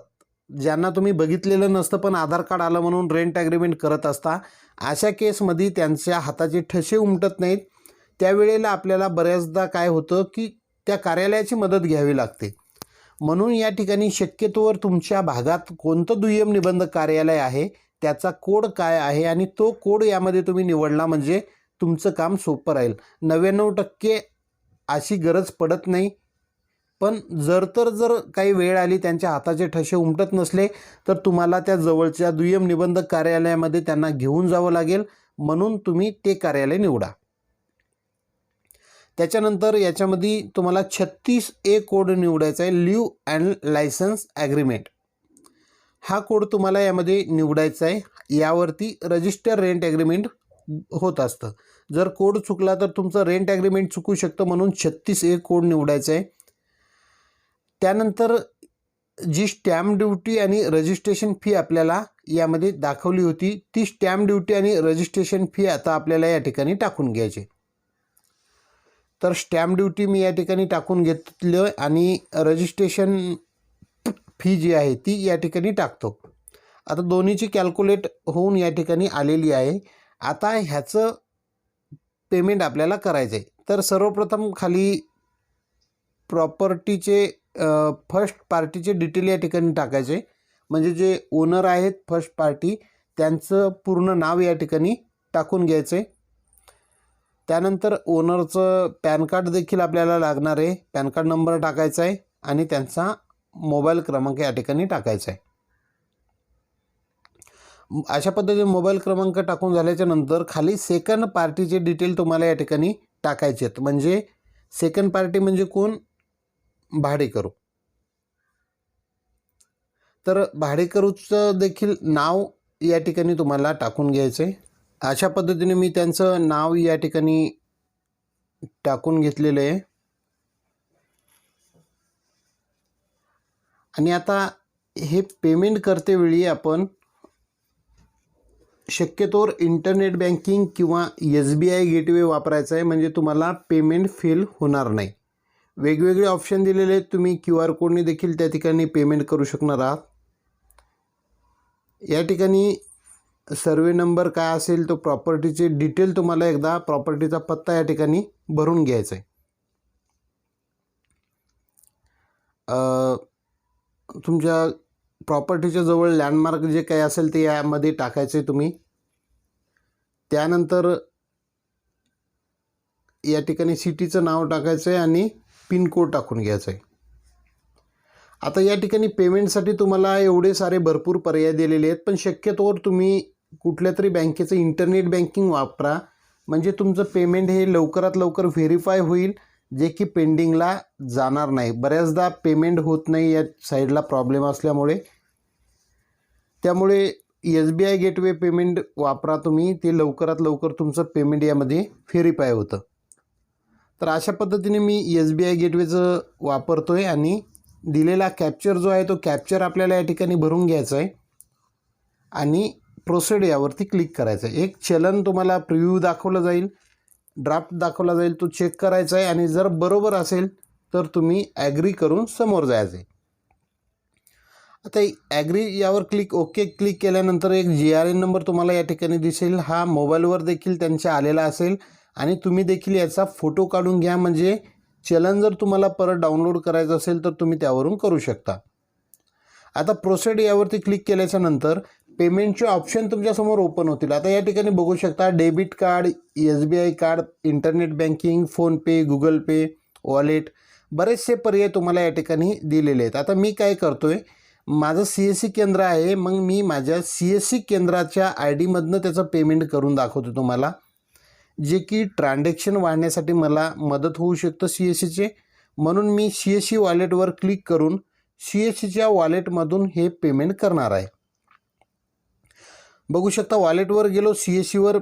ज्यांना तुम्ही बघितलेलं नसतं, पण आधार कार्ड आलं म्हणून रेंट ॲग्रीमेंट करत असता. अशा केसमध्ये त्यांच्या हाताचे ठसे उमटत नाहीत. त्यावेळेला आपल्याला बऱ्याचदा काय होतं की त्या कार्यालयाची मदत घ्यावी लागते. म्हणून या ठिकाणी शक्यतोवर तुमच्या भागात कोणतं दुय्यम निबंधक कार्यालय आहे, त्याचा कोड काय आहे आणि तो कोड यामध्ये तुम्ही निवडला म्हणजे तुमचं काम सोपं राहील. 99% अशी गरज पडत नाही, पण जर काही वेळ आली त्यांच्या हाताचे ठसे उमटत नसले तर तुम्हाला त्या जवळच्या दुय्यम निबंधक कार्यालयामध्ये त्यांना घेऊन जावं लागेल. म्हणून तुम्ही ते कार्यालय निवडा. त्याच्यानंतर याच्यामध्ये तुम्हाला 36A कोड निवडायचा आहे, लिव्ह अँड लायसन्स ॲग्रीमेंट. हा कोड तुम्हाला यामध्ये निवडायचा आहे. यावरती रजिस्टर रेंट ॲग्रीमेंट होत असतं. जर कोड चुकला तर तुमचं रेंट ॲग्रीमेंट चुकू शकतं, म्हणून 36A कोड निवडायचा आहे. त्यानंतर जी स्टॅम्प ड्युटी आणि रजिस्ट्रेशन फी आपल्याला यामध्ये दाखवली होती, ती स्टॅम्प ड्युटी आणि रजिस्ट्रेशन फी आता आपल्याला या ठिकाणी टाकून घ्यायची. तर स्टॅम्प ड्युटी मी या ठिकाणी टाकून घेतलं आणि रजिस्ट्रेशन फी जी आहे ती या ठिकाणी टाकतो. आता दोन्हीची कॅल्क्युलेट होऊन या ठिकाणी आलेली आहे. आता ह्याचं पेमेंट आपल्याला करायचं आहे. तर सर्वप्रथम खाली प्रॉपर्टीचे फर्स्ट पार्टीचे डिटेल या ठिकाणी टाकायचे. म्हणजे जे ओनर आहेत फर्स्ट पार्टी त्यांचं पूर्ण नाव या ठिकाणी टाकून घ्यायचं आहे. त्यानंतर ओनरचं पॅन कार्ड देखील आपल्याला लागणार आहे. पॅन कार्ड नंबर टाकायचा आहे आणि त्यांचा मोबाईल क्रमांक या ठिकाणी टाकायचा आहे. अशा पद्धतीने मोबाईल क्रमांक टाकून झाल्याच्या नंतर खाली सेकंड पार्टीचे डिटेल तुम्हाला या ठिकाणी टाकायचे आहेत. म्हणजे सेकंड पार्टी म्हणजे कोण? भाडेकरू. तर भाडेकरूचं देखील नाव या ठिकाणी तुम्हाला टाकून घ्यायचं आहे. अशा पद्धतीने मी त्यांचं नाव या ठिकाणी टाकून घेतलेलं आहे. आणि आता हे पेमेंट करतेवेळी आपण शक्यतोवर इंटरनेट बँकिंग किंवा SBI गेटवे वापरायचा आहे, म्हणजे तुम्हाला पेमेंट फेल होणार नाही. वेगवेगळे ऑप्शन दिलेले आहेत. तुम्ही QR कोडने देखील त्या ठिकाणी पेमेंट करू शकणार आहात. या ठिकाणी सर्वे नंबर काय असेल तो प्रॉपर्टीचे डिटेल तुम्हाला एकदा प्रॉपर्टीचा पत्ता या ठिकाणी भरून घ्यायचा आहे. तुमच्या प्रॉपर्टीच्या जवळ लँडमार्क जे काही असेल ते यामध्ये टाकायचे तुम्ही. त्यानंतर या ठिकाणी सिटीचं नाव टाकायचं आहे आणि पिन कोड टाकून घ्यायचा आहे. आता या ठिकाणी पेमेंटसाठी तुम्हाला एवढे सारे भरपूर पर्याय दिलेले आहेत, पण शक्यतोवर तुम्ही कुठल्या तरी बँकेचं इंटरनेट बँकिंग वापरा, म्हणजे तुमचं पेमेंट हे लवकरात लवकर व्हेरीफाय होईल, जे की पेंडिंगला जाणार नाही. बऱ्याचदा पेमेंट होत नाही या साईडला प्रॉब्लेम असल्यामुळे. त्यामुळे SBI गेटवे पेमेंट वापरा तुम्ही, ते लवकरात लवकर तुमचं पेमेंट यामध्ये व्हेरीफाय होतं. तर अशा पद्धतीने मी SBI गेटवेचं वापरतो आहे आणि दिलेला कॅप्चर जो आहे तो कॅप्चर आपल्याला या ठिकाणी भरून घ्यायचा आहे आणि प्रोसेड यावरती क्लिक करायचं आहे. एक चलन तुम्हाला प्रिव्ह्यू दाखवलं जाईल, ड्राफ्ट दाखवला जाईल, तो चेक करायचा आहे आणि जर बरोबर असेल तर तुम्ही ॲग्री करून समोर जायचं आहे. आता ॲग्री यावर ओके क्लिक केल्यानंतर एक GRN नंबर तुम्हाला या ठिकाणी दिसेल. हा मोबाईलवर देखील त्यांच्या आलेला असेल आणि तुम्ही देखील याचा फोटो काढून घ्या, म्हणजे चलन जर तुम्हाला परत डाउनलोड करायचं असेल तर तुम्ही त्यावरून करू शकता. आता प्रोसेड यावरती क्लिक केल्याच्या नंतर पेमेंटचे ऑप्शन तुमच्यासमोर ओपन होतील. आता या ठिकाणी बघू शकता debit card, SBI card, internet banking, PhonePe, Google Pay, wallet, बरेचसे पर्याय तुम्हाला या ठिकाणी दिलेले आहेत. आता मी काय करतो आहे, माझं CSC केंद्र आहे, मग मी माझ्या CSC केंद्राच्या ID मधनं त्याचं पेमेंट करून दाखवतो तुम्हाला, जे की ट्रान्झॅक्शन वाढण्यासाठी मला मदत होऊ शकतं CSCचे. म्हणून मी CSC वॉलेटवर क्लिक करून CSCच्या वॉलेटमधून हे पेमेंट करणार आहे. बघू शकता वॉलेटवर गेलो, CSCवर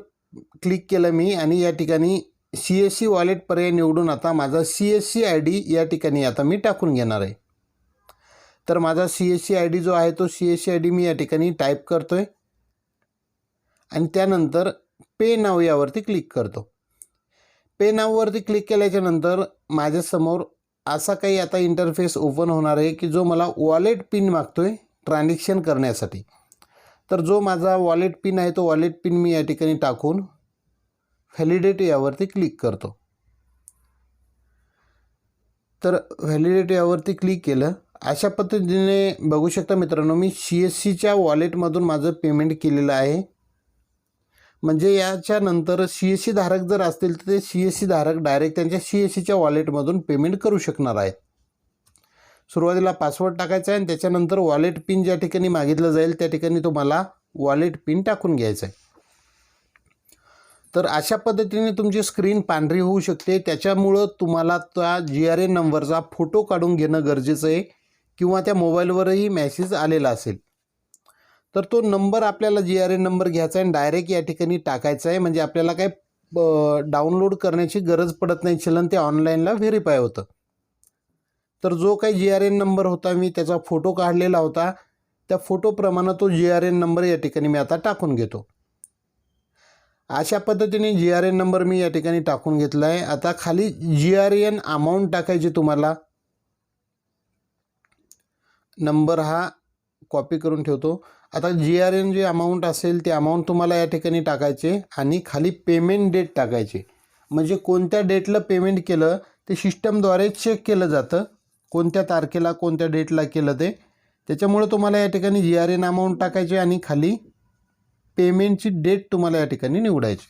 क्लिक केलं मी आणि या ठिकाणी CSC वॉलेट पर्याय निवडून आता माझा CSC ID या ठिकाणी आता मी टाकून घेणार आहे. तर माझा CSC ID जो आहे तो CSC ID मी या ठिकाणी टाईप करतो आहे आणि त्यानंतर पे नाव यावरती क्लिक करतो. पे नाववरती क्लिक केल्याच्यानंतर माझ्यासमोर असा काही आता इंटरफेस ओपन होणार आहे की जो मला वॉलेट पिन मागतो आहे ट्रान्झॅक्शन करण्यासाठी. तर जो माझा वॉलेट पिन आहे तो वॉलेट पिन मी या ठिकाणी टाकून व्हॅलिडेट यावरती क्लिक करतो. तर व्हॅलिडेट यावरती क्लिक केलं. अशा पद्धतीने बघू शकता मित्रांनो, मी CSCच्या वॉलेटमधून माझं पेमेंट केलेलं आहे. म्हणजे याच्यानंतर CSC धारक जर असतील तर ते CSC धारक डायरेक्ट त्यांच्या CSCच्या वॉलेटमधून पेमेंट करू शकणार आहेत. सुरुवातीला पासवर्ड टाकायचा आहे आणि त्याच्यानंतर वॉलेट पिन ज्या ठिकाणी मागितलं जाईल त्या ठिकाणी तुम्हाला वॉलेट पिन टाकून घ्यायचं आहे. तर अशा पद्धतीने तुमची स्क्रीन पांढरी होऊ शकते. त्याच्यामुळं तुम्हाला त्या GRN नंबरचा फोटो काढून घेणं गरजेचं आहे किंवा त्या मोबाईलवरही मेसेज आलेला असेल तर तो नंबर आपल्याला GRN नंबर घ्यायचा आहे आणि डायरेक्ट या ठिकाणी टाकायचा आहे. म्हणजे आपल्याला काय डाउनलोड करण्याची गरज पडत नाही, चलन ते ऑनलाईनला व्हेरीफाय होतं. तर जो काही GRN नंबर होता मी त्याचा फोटो काढलेला होता, त्या फोटोप्रमाणे तो GRN नंबर या ठिकाणी मी आता टाकून घेतो. अशा पद्धतीने GRN नंबर मी या ठिकाणी टाकून घेतला आहे. आता खाली GRN अमाऊंट टाकायची तुम्हाला. नंबर हा कॉपी करून ठेवतो. आता GRN जे अमाऊंट असेल ते अमाऊंट तुम्हाला या ठिकाणी टाकायचे आणि खाली पेमेंट डेट टाकायचे. म्हणजे कोणत्या डेटला पेमेंट केलं ते सिस्टमद्वारे चेक केलं जातं, कोणत्या तारखेला कोणत्या डेटला केलं ते. त्याच्यामुळे तुम्हाला या ठिकाणी GRN अमाऊंट टाकायचे आणि खाली पेमेंटची डेट तुम्हाला या ठिकाणी निवडायची.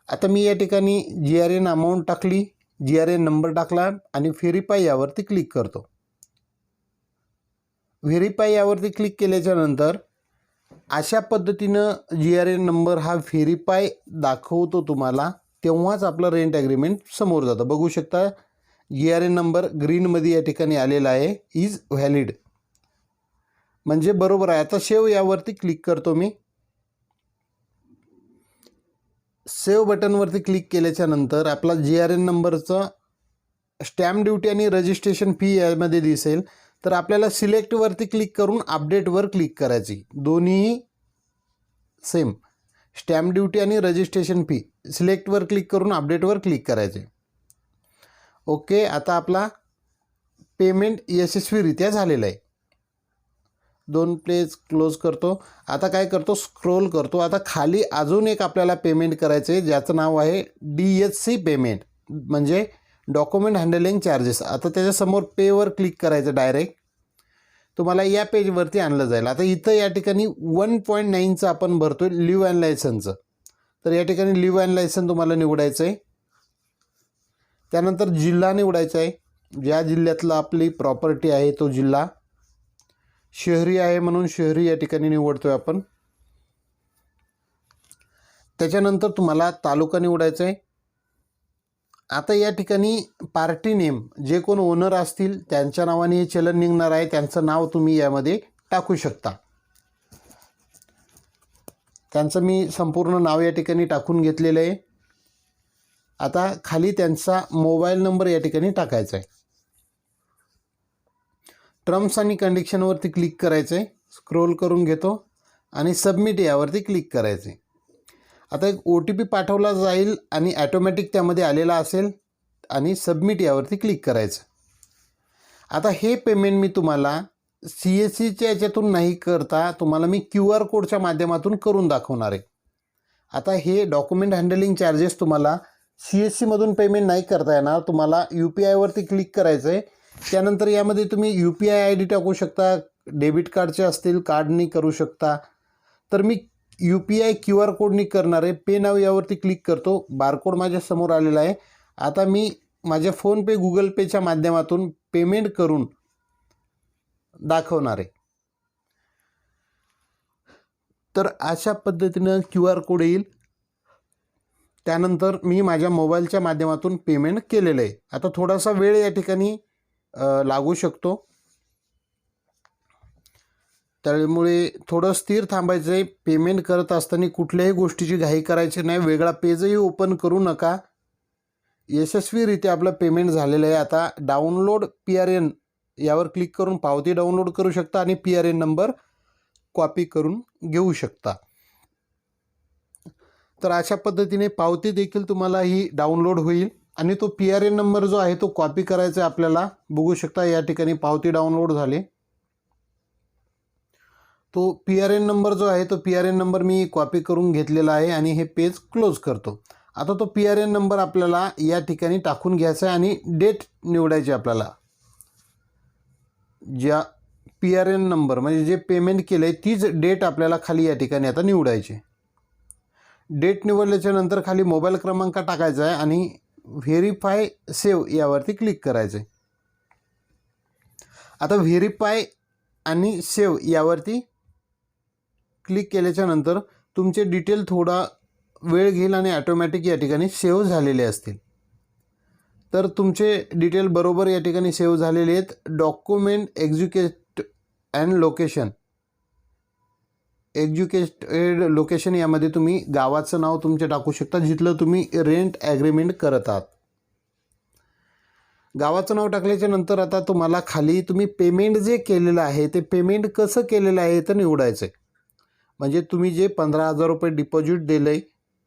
आता मी या ठिकाणी GRN अमाऊंट टाकली, GRN नंबर टाकला आणि व्हेरीफाय यावरती क्लिक करतो. व्हेरीफाय यावरती क्लिक केल्याच्यानंतर अशा पद्धतीनं GRN नंबर हा व्हेरीफाय दाखवतो तुम्हाला, तेव्हाच आपलं रेंट ॲग्रीमेंट समोर जातं. बघू शकता GRN नंबर ग्रीनमध्ये या ठिकाणी आलेला आहे, इज व्हॅलिड, म्हणजे बरोबर आहे. आता सेव्ह यावरती क्लिक करतो मी. सेव्ह बटनवरती क्लिक केल्याच्यानंतर आपला GRN नंबरचं स्टॅम्प ड्युटी आणि रजिस्ट्रेशन फी यामध्ये दिसेल. तर आपल्याला सिलेक्टवरती क्लिक करून अपडेटवर क्लिक करायची. दोन्ही सेम, स्टॅम्प ड्युटी आणि रजिस्ट्रेशन फी. सिलेक्टवर क्लिक करून अपडेटवर क्लिक करायचे. ओके, आता आपला पेमेंट यशस्वीरित्या झालेला आहे. 2 पेज क्लोज करतो. आता काय करतो, स्क्रोल करतो. आता खाली अजून एक आपल्याला पेमेंट करायचं आहे ज्याचं नाव आहे DHC पेमेंट, म्हणजे डॉक्युमेंट हँडलिंग चार्जेस. आता त्याच्यासमोर पेवर क्लिक करायचं, डायरेक्ट तुम्हाला या पेजवरती आणलं जाईल. आता इथं या ठिकाणी 1.9चं आपण भरतो आहे लिव्ह अँड लायसनचं. तर या ठिकाणी लिव्ह अँड लायसन तुम्हाला निवडायचं आहे. त्यानंतर जिल्हा निवडायचा आहे, ज्या जिल्ह्यातला आपली प्रॉपर्टी आहे तो जिल्हा. शहरी आहे म्हणून शहरी या ठिकाणी निवडतो आहे आपण. त्याच्यानंतर तुम्हाला तालुका निवडायचा आहे. आता या ठिकाणी पार्टी नेम, जे कोण ओनर असतील त्यांच्या नावाने हे चलन निघणार आहे, त्यांचं नाव तुम्ही यामध्ये टाकू शकता. त्यांचं मी संपूर्ण नाव या ठिकाणी टाकून घेतलेलं आहे. आता खाली त्यांचा मोबाईल नंबर या ठिकाणी टाकायचा आहे. टर्म्स आणि कंडिशनवरती क्लिक करायचं आहे. स्क्रोल करून घेतो आणि सबमिट यावरती क्लिक करायचे. आता एक OTP पाठवला जाईल आणि ॲटोमॅटिक त्यामध्ये आलेला असेल आणि सबमिट यावरती क्लिक करायचं. आता हे पेमेंट मी तुम्हाला CSCच्या याच्यातून नाही करता तुम्हाला मी QR कोडच्या माध्यमातून करून दाखवणार आहे. आता हे डॉक्युमेंट हँडलिंग चार्जेस तुम्हाला CSCमधून पेमेंट नाही करता येणार. तुम्हाला UPIवरती क्लिक करायचं आहे. त्यानंतर यामध्ये तुम्ही UPI ID टाकू शकता, डेबिट कार्डचे असतील कार्डनी करू शकता. तर मी UPI QR कोडनी करणार आहे. पे नाव यावरती क्लिक करतो. बारकोड माझ्यासमोर आलेला आहे. आता मी माझ्या फोनपे गुगल पेच्या माध्यमातून पेमेंट करून दाखवणार आहे. तर अशा पद्धतीनं QR कोड येईल. त्यानंतर मी माझ्या मोबाईलच्या माध्यमातून पेमेंट केलेलं आहे. आता थोडासा वेळ या ठिकाणी लागू शकतो, त्यामुळे थोडं स्थिर थांबायचं आहे. पेमेंट करत असताना कुठल्याही गोष्टीची घाई करायची नाही, वेगळा पेजही ओपन करू नका. यशस्वीरित्या आपलं पेमेंट झालेलं आहे. आता डाउनलोड PRN यावर क्लिक करून पावती डाउनलोड करू शकता आणि PRN नंबर कॉपी करून घेऊ शकता. तर अशा पद्धतीने पावती देखील तुम्हाला ही डाउनलोड होईल आणि तो PRN नंबर जो आहे तो कॉपी करायचा आहे आपल्याला. बघू शकता या ठिकाणी पावती डाउनलोड झाली. तो PRN नंबर जो आहे तो PRN नंबर मी कॉपी करून घेतलेला आहे आणि हे पेज क्लोज करतो. आता तो PRN नंबर आपल्याला या ठिकाणी टाकून घ्यायचा आहे आणि डेट निवडायची आपल्याला. ज्या PRN नंबर म्हणजे जे पेमेंट केलं आहे तीच डेट आपल्याला खाली या ठिकाणी आता निवडायची. डेट निवडल्याच्या नंतर खाली मोबाईल क्रमांक टाकायचा आहे आणि व्हेरीफाय सेव्ह यावरती क्लिक करायचं आहे. आता व्हेरीफाय आणि सेव्ह यावरती क्लिक केल्याच्या नंतर तुमचे डिटेल थोडा वेळ घेईल आणि ऑटोमॅटिक या ठिकाणी सेव्ह झालेले असतील. तर तुमचे डिटेल बरोबर या ठिकाणी सेव्ह झालेले आहेत. Document execute and location, executed location यामध्ये तुम्ही गावाचं नाव तुमचे टाकू शकता जिथलं तुम्ही रेंट ॲग्रीमेंट करत आहात. गावाचं नाव टाकल्याच्या नंतर आता तुम्हाला खाली तुम्ही पेमेंट जे केलेलं आहे ते पेमेंट कसं केलेलं आहे तर निवडायचं आहे. म्हणजे तुम्ही जे 15,000 रुपये डिपॉझिट दिलं आहे,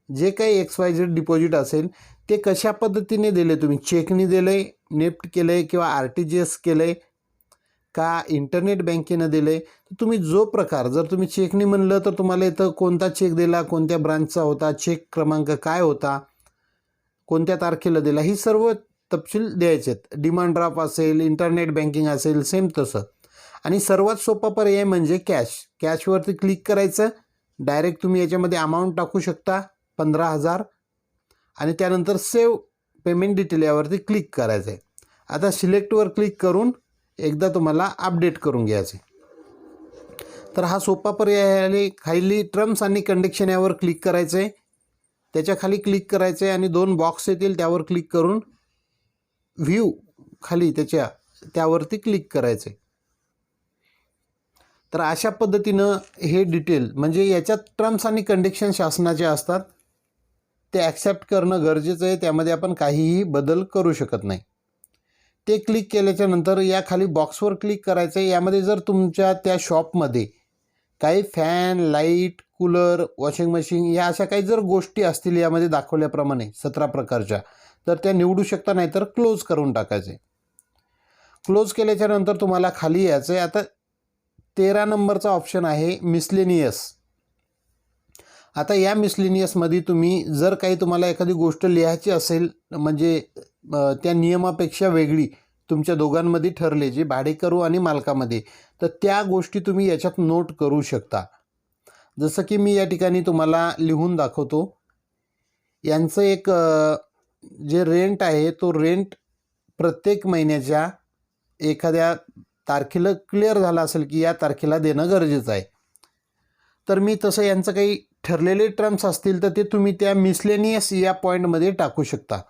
जे काही XYZ डिपॉझिट असेल ते कशा पद्धतीने दिले, तुम्ही चेकने दिलं आहे, नेफ्ट केलं आहे किंवा RTGS केलं आहे का इंटरनेट बँकेनं दिलं आहे. तुम्ही जो प्रकार, जर तुम्ही चेकने म्हणलं तर तुम्हाला इथं कोणता चेक दिला, कोणत्या ब्रांचचा होता, चेक क्रमांक काय होता, कोणत्या तारखेला दिला, ही सर्व तपशील द्यायचे आहेत. डिमांड ड्राफ्ट असेल, इंटरनेट बँकिंग असेल, सेम तसं. आणि सर्वात सोपा पर्याय म्हणजे कॅशवरती क्लिक करायचं. डायरेक्ट तुम्ही याच्यामध्ये अमाऊंट टाकू शकता 15,000 आणि त्यानंतर सेव्ह पेमेंट डिटेल यावरती क्लिक करायचं आहे. आता सिलेक्टवर क्लिक करून एकदा तुम्हाला अपडेट करून घ्यायचं आहे. तर हा सोपा पर्याय आहे. खाली टर्म्स आणि कंडिशन यावर क्लिक करायचं आहे. त्याच्या खाली क्लिक करायचं आहे आणि 2 बॉक्स येतील त्यावर क्लिक करून व्ह्यू खाली त्यावरती क्लिक करायचं आहे. तर अशा पद्धतीनं हे डिटेल म्हणजे याच्यात टर्म्स आणि कंडिशन शासनाचे असतात, ते ॲक्सेप्ट करणं गरजेचं आहे. त्यामध्ये आपण काहीही बदल करू शकत नाही. ते क्लिक केल्याच्या नंतर या खाली बॉक्सवर क्लिक करायचं आहे. यामध्ये जर तुमच्या त्या शॉपमध्ये काही fan, light, cooler, washing machine या अशा काही जर गोष्टी असतील यामध्ये दाखवल्याप्रमाणे 17 प्रकारच्या, तर त्या निवडू शकता, नाही तर क्लोज करून टाकायचे. क्लोज केल्याच्या नंतर तुम्हाला खाली यायचं आहे. आता 13 नंबरचा ऑप्शन आहे मिसलेनियस. आता या मिसलेनियसमध्ये तुम्ही जर काही तुम्हाला एखादी गोष्ट लिहायची असेल, म्हणजे त्या नियमापेक्षा वेगळी तुमच्या दोघांमध्ये ठरले, जे भाडेकरू आणि मालकामध्ये, तर त्या गोष्टी तुम्ही याच्यात नोट करू शकता. जसं की मी या ठिकाणी तुम्हाला लिहून दाखवतो. यांचं एक जे रेंट आहे तो रेंट प्रत्येक महिन्याच्या एखाद्या तारखेला क्लिअर झाला असेल की या तारखेला देणं गरजेचं आहे. तर मी तसं यांचं काही ठरलेले टर्म्स असतील तर ते तुम्ही त्या मिसलेनियस या पॉईंटमध्ये टाकू शकता.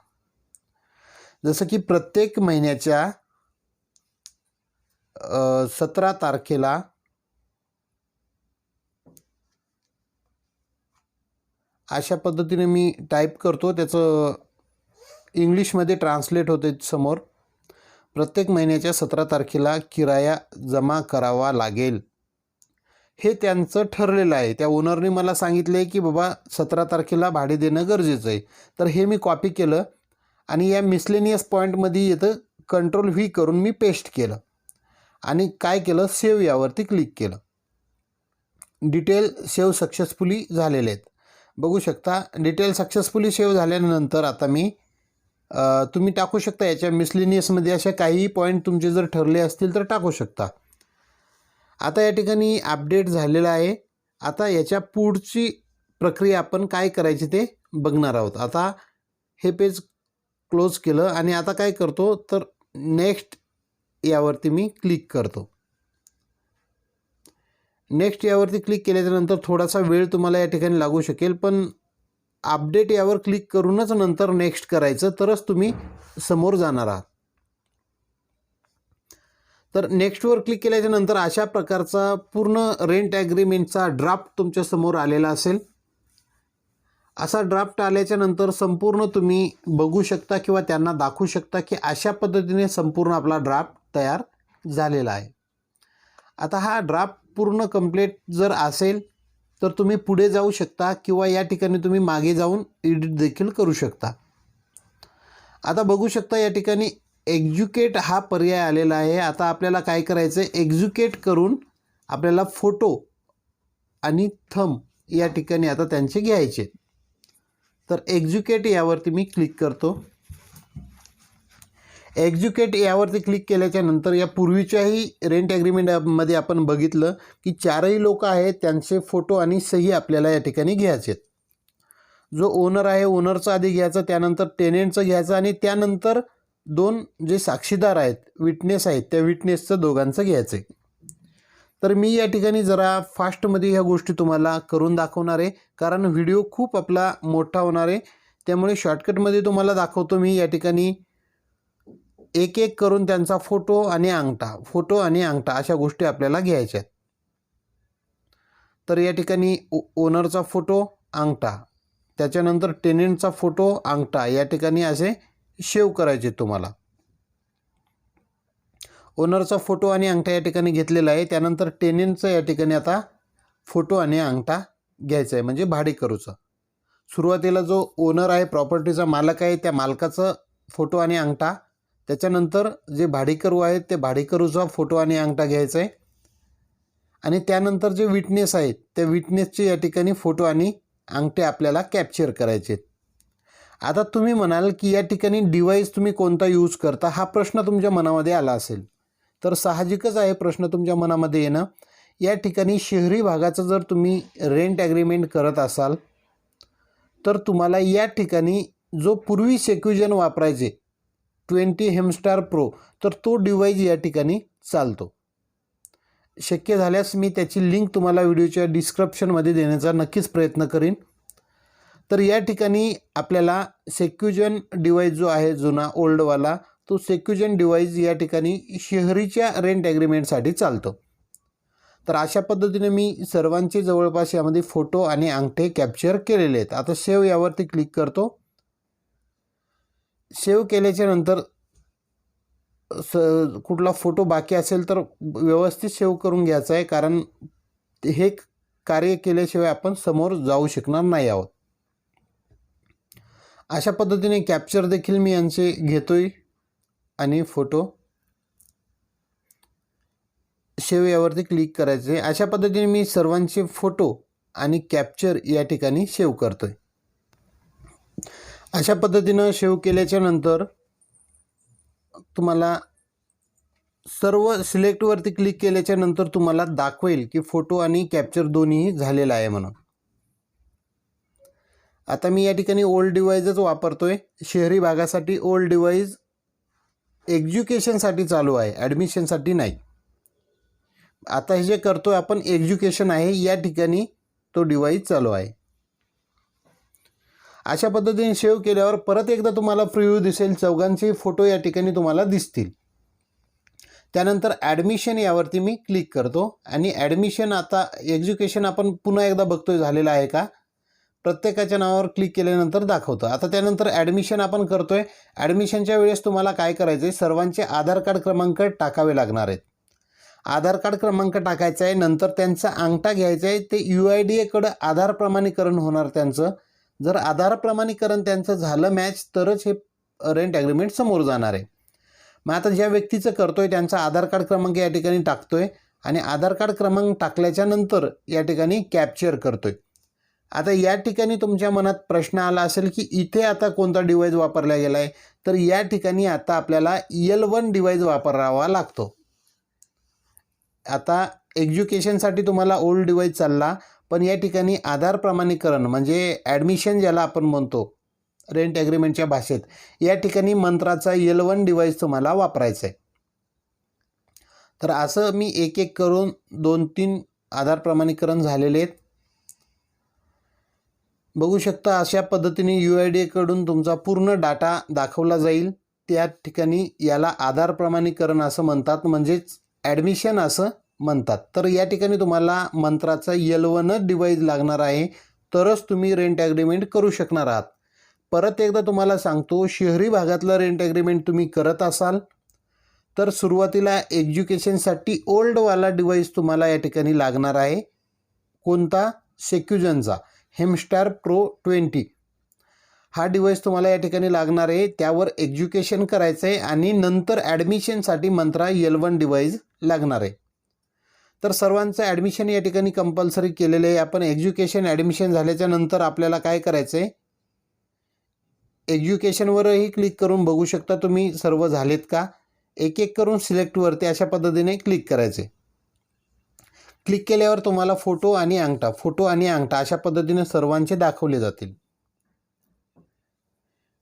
जसं की प्रत्येक महिन्याच्या 17 तारखेला अशा पद्धतीने मी टाईप करतो, त्याचं इंग्लिशमध्ये ट्रान्सलेट होते समोर. प्रत्येक महिन्याच्या 17 तारखेला किराया जमा करावा लागेल, हे त्यांचं ठरलेलं आहे. त्या ओनरने मला सांगितलं आहे की बाबा 17 तारखेला भाडे देणं गरजेचं आहे. तर हे मी कॉपी केलं आणि या मिसलेनियस पॉईंटमध्ये येतं Ctrl+V करून मी पेस्ट केलं आणि काय केलं, सेव्ह यावरती क्लिक केलं. डिटेल सेव्ह सक्सेसफुली झालेले आहेत. बघू शकता डिटेल सक्सेसफुली सेव्ह झाल्यानंतर आता मी तुम्ही टाकू शकता याच्या मिसलेनियसमध्ये अशा काही पॉईंट तुमचे जर ठरले असतील तर टाकू शकता. आता या ठिकाणी अपडेट झालेलं आहे. आता याच्या पुढची प्रक्रिया आपण काय करायची ते बघणार आहोत. आता हे पेज क्लोज केलं आणि आता काय करतो तर नेक्स्ट यावरती मी क्लिक करतो. नेक्स्ट यावरती क्लिक केल्याच्यानंतर थोडासा वेळ तुम्हाला या ठिकाणी लागू शकेल, पण अपडेट यावर क्लिक करूनच नंतर नेक्स्ट करायचं, तरच तुम्ही समोर जाणार आहात. तर नेक्स्टवर क्लिक केल्याच्यानंतर अशा प्रकारचा पूर्ण रेंट ॲग्रीमेंटचा ड्राफ्ट तुमच्या समोर आलेला असेल. असा ड्राफ्ट आल्याच्यानंतर संपूर्ण तुम्ही बघू शकता किंवा त्यांना दाखवू शकता की अशा पद्धतीने संपूर्ण आपला ड्राफ्ट तयार झालेला आहे. आता हा ड्राफ्ट पूर्ण कंप्लीट जर असेल तर तुम्ही पुढे जाऊ शकता किंवा या ठिकाणी तुम्ही मागे जाऊन एडिट देखील करू शकता. आता बघू शकता या ठिकाणी एक्झिक्युट हा पर्याय आलेला आहे. आता आपल्याला काय करायचं आहे, एक्झिक्युट करून आपल्याला फोटो आणि थंब या ठिकाणी आता त्यांचे घ्यायचे. तर एक्झिक्युट यावरती मी क्लिक करतो. एक्झिक्युट यावरती क्लिक केल्याच्या नंतर या पूर्वीच्याही रेंट ॲग्रीमेंटमध्ये आपण बघितलं की चारही लोक आहेत त्यांचे फोटो आणि सही आपल्याला या ठिकाणी घ्यायचे. जो ओनर आहे ओनरचा आधी घ्यायचा, त्यानंतर टेनेंटचं घ्यायचं आणि त्यानंतर दोन जे साक्षीदार आहेत विटनेस आहेत त्या विटनेसचं दोघांचं घ्यायचं आहे. तर मी या ठिकाणी जरा फास्टमध्ये ह्या गोष्टी तुम्हाला करून दाखवणार आहे, कारण व्हिडिओ खूप आपला मोठा होणार आहे. त्यामुळे शॉर्टकटमध्ये तुम्हाला दाखवतो मी. या ठिकाणी एक एक करून त्यांचा फोटो आणि अंगठा अशा गोष्टी आपल्याला घ्यायच्या आहेत. तर या ठिकाणी ओनरचा फोटो अंगठा, त्याच्यानंतर टेनेंटचा फोटो अंगठा या ठिकाणी असे सेव्ह करायचे तुम्हाला. ओनरचा फोटो आणि अंगठा या ठिकाणी घेतलेला आहे. त्यानंतर टेनेंटचा या ठिकाणी आता फोटो आणि अंगठा घ्यायचा आहे, म्हणजे भाडेकरूचा. सुरुवातीला जो ओनर आहे प्रॉपर्टीचा मालक आहे त्या मालकाचा फोटो आणि अंगठा, त्याच्यानंतर जे भाडेकरू आहेत ते भाडेकरूचा फोटो आणि अंगठा घ्यायचा आहे आणि त्यानंतर जे विटनेस आहेत त्या विटनेसचे या ठिकाणी फोटो आणि अंगठे आपल्याला कॅप्चर करायचे. आता तुम्ही म्हणाल की या ठिकाणी डिव्हाइस तुम्ही कोणता यूज करता, हा प्रश्न तुमच्या मनामध्ये आला असेल. तर साहजिकच आहे प्रश्न तुमच्या मनामध्ये येणं. या ठिकाणी शहरी भागाचं जर तुम्ही रेंट ॲग्रीमेंट करत असाल तर तुम्हाला या ठिकाणी जो पूर्वी सेक्युजन वापरायचे 20 हेमस्टार प्रो, तर तो डिव्हाइस या ठिकाणी चालतो. शक्य झाल्यास मी त्याची लिंक तुम्हाला व्हिडिओच्या डिस्क्रिप्शनमध्ये देण्याचा नक्कीच प्रयत्न करीन. तर या ठिकाणी आपल्याला सेक्युजन डिव्हाइस जो आहे जुना ओल्डवाला, तो सेक्युजन डिव्हाइस या ठिकाणी शहरीच्या रेंट ॲग्रीमेंटसाठी चालतो. तर अशा पद्धतीने मी सर्वांचे जवळपास यामध्ये फोटो आणि अंगठे कॅप्चर केलेले आहेत. आता सेव्ह यावरती क्लिक करतो. सेव्ह केल्याच्या नंतर कुठला फोटो बाकी असेल तर व्यवस्थित सेव्ह करून घ्यायचा आहे, कारण हे कार्य केल्याशिवाय आपण समोर जाऊ शकणार नाही आहोत. अशा पद्धतीने कॅप्चर देखील मी यांचे घेतोय आणि फोटो सेव्ह यावरती क्लिक करायचे. अशा पद्धतीने मी सर्वांचे फोटो आणि कॅप्चर या ठिकाणी सेव्ह करतोय. अशा पद्धतीनं सेव्ह केल्याच्या नंतर तुम्हाला सर्व सिलेक्टवरती क्लिक केल्याच्या नंतर तुम्हाला दाखवेल की फोटो आणि कॅप्चर दोन्हीही झालेला आहे म्हणून. आता मी या ठिकाणी ओल्ड डिव्हाइसच वापरतोय. शहरी भागासाठी ओल्ड डिव्हाइस एज्युकेशनसाठी चालू आहे, ॲडमिशनसाठी नाही. आता हे जे करतोय आपण एज्युकेशन आहे, या ठिकाणी तो डिव्हाइस चालू आहे. अशा पद्धतीने सेव्ह केल्यावर परत एकदा तुम्हाला प्रिव्ह्यू दिसेल. चौघांचे फोटो या ठिकाणी तुम्हाला दिसतील. त्यानंतर ॲडमिशन यावरती मी क्लिक करतो आणि ॲडमिशन आता एज्युकेशन आपण पुन्हा एकदा बघतोय झालेलं आहे का. प्रत्येकाच्या नावावर क्लिक केल्यानंतर दाखवतं. आता त्यानंतर ॲडमिशन आपण करतोय. ॲडमिशनच्या वेळेस तुम्हाला काय करायचं आहे, सर्वांचे आधार कार्ड क्रमांक टाकावे लागणार आहेत. आधार कार्ड क्रमांक टाकायचा आहे, नंतर त्यांचा अंगठा घ्यायचा आहे. ते UIDAकडं आधार प्रमाणीकरण होणार त्यांचं. जर आधार प्रमाणीकरण त्यांचं झालं मॅच तरच हे रेंट ॲग्रीमेंट समोर जाणार आहे. मग आता ज्या व्यक्तीचं करतोय त्यांचा आधार कार्ड क्रमांक या ठिकाणी टाकतोय आणि आधार कार्ड क्रमांक टाकल्याच्या नंतर या ठिकाणी कॅप्चर करतोय. आता या ठिकाणी तुमच्या मनात प्रश्न आला असेल की इथे आता कोणता डिव्हाइस वापरला गेला आहे, तर या ठिकाणी आता आपल्याला L1 डिव्हाइस वापरावा लागतो. आता एज्युकेशनसाठी तुम्हाला ओल्ड डिव्हाइस चालला, पण या ठिकाणी आधार प्रमाणीकरण म्हणजे ॲडमिशन ज्याला आपण म्हणतो रेंट ॲग्रीमेंटच्या भाषेत, या ठिकाणी मंत्राचा L1 डिव्हाइस तुम्हाला वापरायचा आहे. तर असं मी एक एक करून 2-3 आधार प्रमाणीकरण झालेले आहेत. बघू शकता अशा पद्धतीने UIDAकडून तुमचा पूर्ण डाटा दाखवला जाईल. त्या ठिकाणी याला आधार प्रमाणीकरण असं म्हणतात, म्हणजेच ॲडमिशन असं म्हणतात. तर या ठिकाणी तुम्हाला मंत्राचा L1 डिव्हाइस लागणार आहे, तरच तुम्ही रेंट ॲग्रीमेंट करू शकणार आहात. परत एकदा तुम्हाला सांगतो, शहरी भागातलं रेंट ॲग्रीमेंट तुम्ही करत असाल तर सुरुवातीला एज्युकेशनसाठी ओल्डवाला डिव्हाइस तुम्हाला या ठिकाणी लागणार आहे. कोणता? सेक्युजनचा हेमस्टार प्रो 20 हा डिव्हाइस तुम्हाला या ठिकाणी लागणार आहे. त्यावर एज्युकेशन करायचं आहे आणि नंतर ॲडमिशनसाठी मंत्रा L1 डिव्हाइस लागणार आहे. तर सर्वांचं ॲडमिशन या ठिकाणी कंपल्सरी केलेलं आहे. आपण एज्युकेशन ॲडमिशन झाल्याच्या नंतर आपल्याला काय करायचं आहे, एज्युकेशनवरही क्लिक करून बघू शकता तुम्ही सर्व झालेत का. एक एक करून सिलेक्टवरती अशा पद्धतीने क्लिक करायचे. क्लिक केल्यावर तुम्हाला फोटो आणि अंगठा अशा पद्धतीने सर्वांचे दाखवले जातील.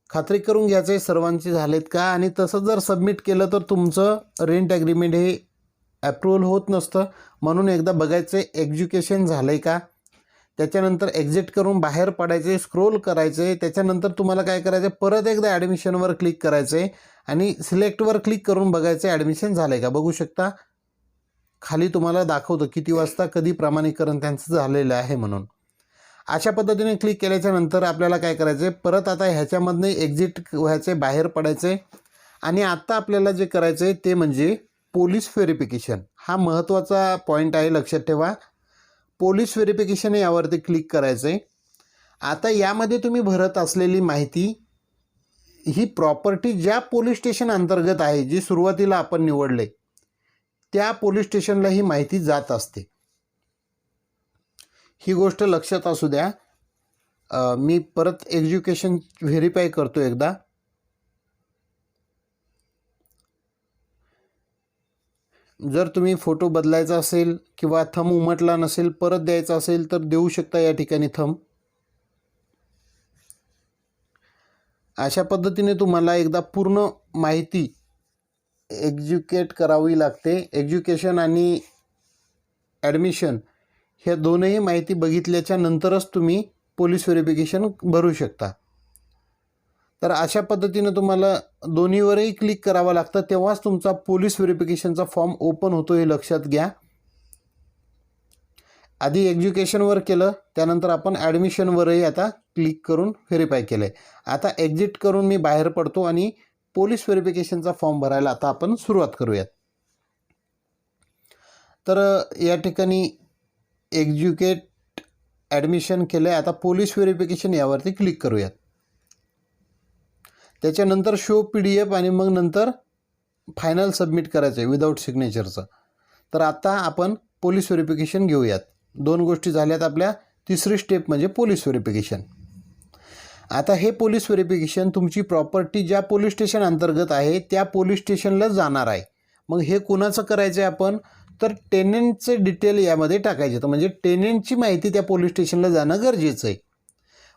खात्री करून घ्यायचं आहे सर्वांचे झालेत का. आणि तसं जर सबमिट केलं तर तुमचं रेंट ॲग्रीमेंट हे अप्रूव्हल होत नसतं. म्हणून एकदा बघायचं आहे एज्युकेशन झालं आहे का. त्याच्यानंतर एक्झिट करून बाहेर पडायचे, स्क्रोल करायचे. त्याच्यानंतर तुम्हाला काय करायचं आहे, परत एकदा ॲडमिशनवर क्लिक करायचं आहे आणि सिलेक्टवर क्लिक करून बघायचं आहे ॲडमिशन झालं आहे का. बघू शकता खाली तुम्हाला दाखवतं किती वाजता कधी प्रमाणीकरण त्यांचं झालेलं आहे म्हणून. अशा पद्धतीने क्लिक केल्याच्या नंतर आपल्याला काय करायचं आहे, परत आता ह्याच्यामधनं एक्झिट व्हायचं आहे, बाहेर पडायचं आहे. आणि आता आपल्याला जे करायचं आहे ते म्हणजे पोलीस व्हेरिफिकेशन. हा महत्त्वाचा पॉईंट आहे, लक्षात ठेवा. पोलीस व्हेरिफिकेशन यावरती क्लिक करायचं आहे. आता यामध्ये तुम्ही भरत असलेली माहिती ही प्रॉपर्टी ज्या पोलीस स्टेशन अंतर्गत आहे, जी सुरुवातीला आपण निवडले त्या पोलीस स्टेशनला ही माहिती जात असते. ही गोष्ट लक्षात असू द्या. मी परत एज्युकेशन व्हेरीफाय करतो एकदा. जर तुम्ही फोटो बदलायचा असेल किंवा थंब उमटला नसेल, परत द्यायचा असेल तर देऊ शकता या ठिकाणी थंब. अशा पद्धतीने तुम्हाला एकदा पूर्ण माहिती एक्झिक्युट करावी लागते. एज्युकेशन आणि ॲडमिशन ह्या दोनही माहिती बघितल्याच्या नंतरच तुम्ही पोलीस व्हेरिफिकेशन भरू शकता. तर अशा पद्धतीने तुम्हाला दोन्हीवरही क्लिक करावं लागतं, तेव्हाच तुमचा पोलीस व्हेरिफिकेशनचा फॉर्म ओपन होतो, हे लक्षात घ्या. आधी एज्युकेशनवर केलं, त्यानंतर आपण ॲडमिशनवरही आता क्लिक करून व्हेरीफाय केलं आहे. आता एक्झिट करून मी बाहेर पडतो आणि पोलीस व्हेरिफिकेशनचा फॉर्म भरायला आता आपण सुरुवात करूयात. तर या ठिकाणी एज्युकेट ॲडमिशन केलं आहे. आता पोलीस व्हेरिफिकेशन यावरती क्लिक करूयात. त्याच्यानंतर शो PDF आणि मग नंतर फायनल सबमिट करायचं आहे विदाऊट सिग्नेचरचं. तर आता आपण पोलीस व्हेरिफिकेशन घेऊयात. दोन गोष्टी झाल्यात आपल्या. तिसरी स्टेप म्हणजे पोलीस व्हेरिफिकेशन. आता हे पोलीस व्हेरिफिकेशन तुमची प्रॉपर्टी ज्या पोलीस स्टेशन अंतर्गत आहे त्या पोलीस स्टेशनला जाणार आहे. मग हे कुणाचं करायचं आहे आपण, तर टेनंटचे डिटेल यामध्ये टाकायचे. तर म्हणजे टेनंटची माहिती त्या पोलीस स्टेशनला जाणं गरजेचं आहे.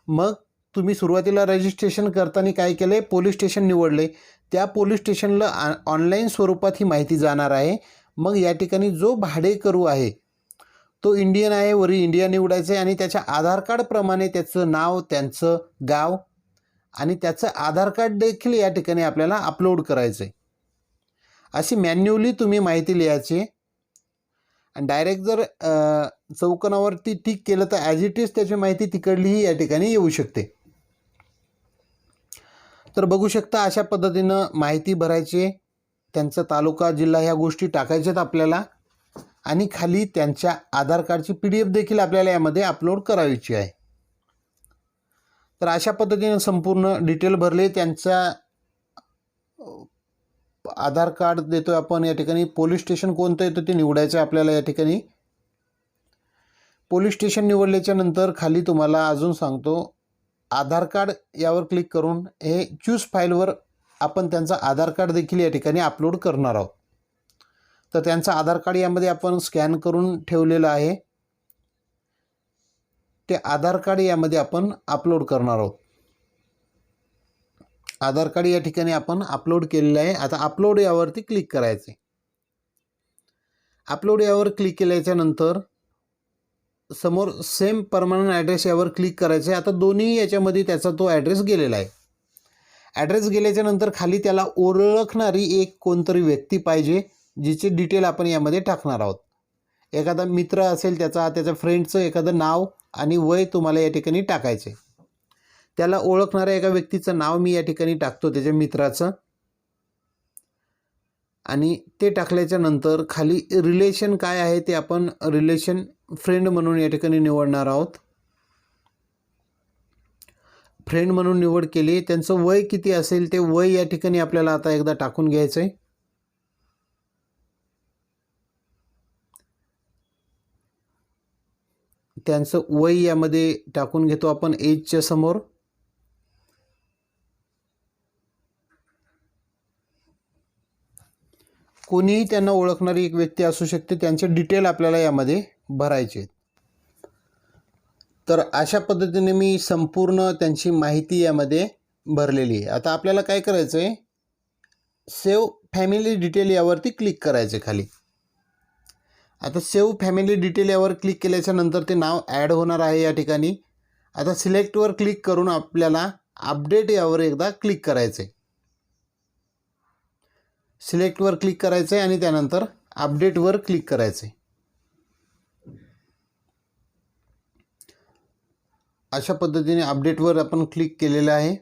मग तुम्ही सुरुवातीला रजिस्ट्रेशन करताना काय केलं आहे, पोलीस स्टेशन निवडले, त्या पोलीस स्टेशनला ऑनलाईन स्वरूपात ही माहिती जाणार आहे. मग या ठिकाणी जो भाडेकरू आहे तो इंडियन आहे, वरी इंडिया निवडायचं आहे आणि त्याच्या आधार कार्डप्रमाणे त्याचं नाव, त्यांचं गाव आणि त्याचं आधार कार्ड देखील या ठिकाणी आपल्याला अपलोड करायचं आहे. अशी मॅन्युअली तुम्ही माहिती लिहायची आणि डायरेक्ट जर चौकोनावरती टिक केलं तर ॲज इट इज त्याची माहिती तिकडलीही या ठिकाणी येऊ शकते. तर बघू शकता अशा पद्धतीनं माहिती भरायची. त्यांचा तालुका, जिल्हा ह्या गोष्टी टाकायच्यात आपल्याला आणि खाली त्यांच्या आधार कार्डची PDF देखील आपल्याला यामध्ये अपलोड करायची आहे. तर अशा पद्धतीने संपूर्ण डिटेल भरले. त्यांचा आधार कार्ड देतो आपण या ठिकाणी. पोलीस स्टेशन कोणतं येतं ते निवडायचं आपल्याला. या ठिकाणी पोलीस स्टेशन निवडल्याच्या नंतर खाली तुम्हाला अजून सांगतो, आधार कार्ड यावर क्लिक करून हे चूज फाईलवर आपण त्यांचा आधार कार्ड देखील या ठिकाणी अपलोड करणार आहोत. तर त्यांचं आधार कार्ड यामध्ये आपण स्कॅन करून ठेवलेलं आहे. ते आधार कार्ड यामध्ये आपण अपलोड करणार आहोत. आधार कार्ड या ठिकाणी आपण अपलोड केलेलं आहे. आता अपलोड यावरती क्लिक करायचे. अपलोड यावर क्लिक केल्याच्या नंतर समोर सेम परमनंट ॲड्रेस यावर क्लिक करायचे. आता दोन्ही याच्यामध्ये त्याचा तो ॲड्रेस गेलेला आहे. ॲड्रेस गेल्याच्या नंतर खाली त्याला ओळखणारी एक कोणतरी व्यक्ती पाहिजे, जिचे डिटेल आपण यामध्ये टाकणार आहोत. एखादा मित्र असेल त्याच्या फ्रेंडचं एखादं नाव आणि वय तुम्हाला या ठिकाणी टाकायचे. त्याला ओळखणाऱ्या एका व्यक्तीचं नाव मी या ठिकाणी टाकतो, त्याच्या मित्राचं. आणि ते टाकल्याच्या नंतर खाली रिलेशन काय आहे ते आपण रिलेशन फ्रेंड म्हणून या ठिकाणी निवडणार आहोत. फ्रेंड म्हणून निवड केली. त्यांचं वय किती असेल ते वय या ठिकाणी आपल्याला आता एकदा टाकून घ्यायचं आहे. त्यांचं वय यामध्ये टाकून घेतो आपण एजच्या समोर. कोणीही त्यांना ओळखणारी एक व्यक्ती असू शकते. त्यांचे डिटेल आपल्याला यामध्ये भरायचे आहेत. तर अशा पद्धतीने मी संपूर्ण त्यांची माहिती यामध्ये भरलेली आहे. आता आपल्याला काय करायचं आहे, सेव्ह फॅमिली डिटेल यावरती क्लिक करायचं खाली. आता सेव्ह फॅमिली डिटेल यावर क्लिक केल्याच्या नंतर ते नाव ॲड होणार आहे या ठिकाणी. आता सिलेक्टवर क्लिक करून आपल्याला अपडेट यावर एकदा क्लिक करायचं आहे. सिलेक्टवर क्लिक करायचं आहे आणि त्यानंतर अपडेटवर क्लिक करायचं आहे. अशा पद्धतीने अपडेटवर आपण क्लिक केलेलं आहे.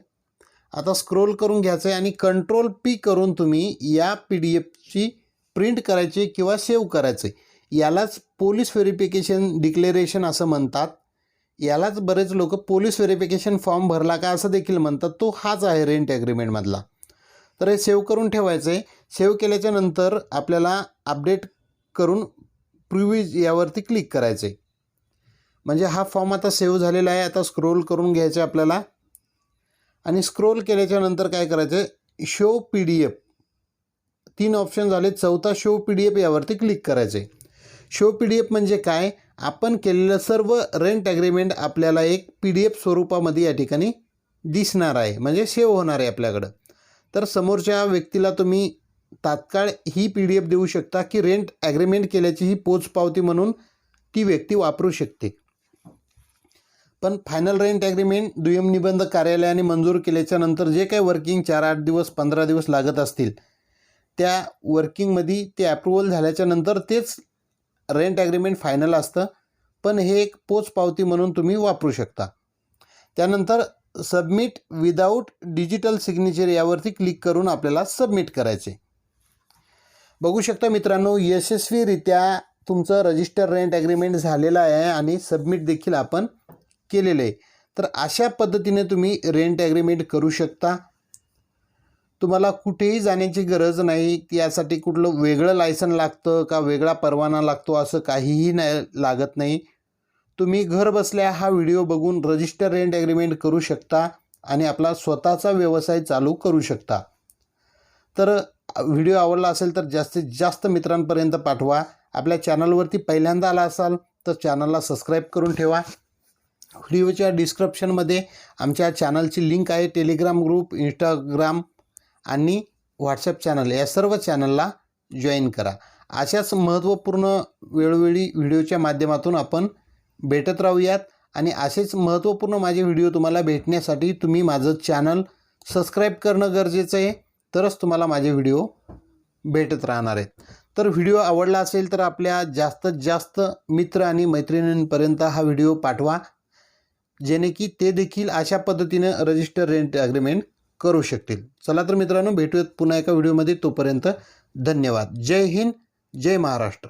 आता स्क्रोल करून घ्यायचं आहे आणि कंट्रोल P करून तुम्ही या PDF प्रिंट करायची किंवा सेव्ह करायचं आहे. यालाच पोलीस व्हेरिफिकेशन डिक्लेरेशन असं म्हणतात. यालाच बरेच लोक पोलीस व्हेरिफिकेशन फॉर्म भरला का असं देखील म्हणतात. तो हाच आहे रेंट ॲग्रीमेंटमधला. तर हे सेव्ह करून ठेवायचं आहे. सेव्ह केल्याच्या नंतर आपल्याला अपडेट करून प्रिव्ह्यू यावरती क्लिक करायचं आहे. म्हणजे हा फॉर्म आता सेव्ह झालेला आहे. आता स्क्रोल करून घ्यायचं आहे आपल्याला आणि स्क्रोल केल्याच्या नंतर काय करायचं आहे, शो PDF 3 ऑप्शन झाले. चौथा शो PDF यावरती क्लिक करायचं आहे. शो PDF म्हणजे काय, आपण केलेलं सर्व रेंट ॲग्रीमेंट आपल्याला एक PDF स्वरूपामध्ये या ठिकाणी दिसणार आहे, म्हणजे सेव्ह होणार आहे आपल्याकडं. तर समोरच्या व्यक्तीला तुम्ही तात्काळ ही PDF देऊ शकता की रेंट ॲग्रीमेंट केल्याची ही पोचपावती म्हणून ती व्यक्ती वापरू शकते. पण फायनल रेंट ॲग्रीमेंट दुय्यम निबंध कार्यालयाने मंजूर केल्याच्या नंतर जे काही वर्किंग 4-8 दिवस 15 दिवस लागत असतील, त्या वर्किंगमध्ये ते अप्रूव्हल झाल्याच्या नंतर तेच रेंट ॲग्रीमेंट फायनल असतं. पण हे एक पोचपावती म्हणून तुम्ही वापरू शकता. त्यानंतर सबमिट विदाऊट डिजिटल सिग्नेचर यावरती क्लिक करून आपल्याला सबमिट करायचे. बघू शकता मित्रांनो, यशस्वीरित्या तुमचं रजिस्टर रेंट ॲग्रीमेंट झालेलं आहे आणि सबमिट देखील आपण केलेलं आहे. तर अशा पद्धतीने तुम्ही रेंट ॲग्रीमेंट करू शकता. तुम्हाला कुठेही जाण्याची गरज नाही. यासाठी कुठलं वेगळं लायसन लागतं का वेगळा परवाना लागतो असं काहीही लागत नाही. तुम्ही घर बसल्या हा व्हिडिओ बघून रजिस्टर रेंट ॲग्रीमेंट करू शकता आणि आपला स्वतःचा व्यवसाय चालू करू शकता. तर व्हिडिओ आवडला असेल तर जास्तीत जास्त मित्रांपर्यंत पाठवा. आपल्या चॅनलवरती पहिल्यांदा आला असाल तर चॅनलला सबस्क्राईब करून ठेवा. व्हिडिओच्या डिस्क्रिप्शनमध्ये आमच्या चॅनलची लिंक आहे. टेलिग्राम ग्रुप, इंस्टाग्राम आणि व्हॉट्सॲप चॅनल या सर्व चॅनलला जॉईन करा. अशाच महत्त्वपूर्ण वेळोवेळी व्हिडिओच्या माध्यमातून आपण भेटत राहूयात आणि असेच महत्त्वपूर्ण माझे व्हिडिओ तुम्हाला भेटण्यासाठी तुम्ही माझं चॅनल सबस्क्राईब करणं गरजेचं आहे. तरच तुम्हाला माझे व्हिडिओ भेटत राहणार आहेत. तर व्हिडिओ आवडला असेल तर आपल्या जास्तीत जास्त मित्र आणि मैत्रिणींपर्यंत हा व्हिडिओ पाठवा, जेणे की ते देखील अशा पद्धतीनं रजिस्टर रेंट ॲग्रीमेंट करू शकतील. चला तर मित्रांनो, भेटूयात पुन्हा एका व्हिडिओमध्ये. तोपर्यंत धन्यवाद. जय हिंद, जय महाराष्ट्र.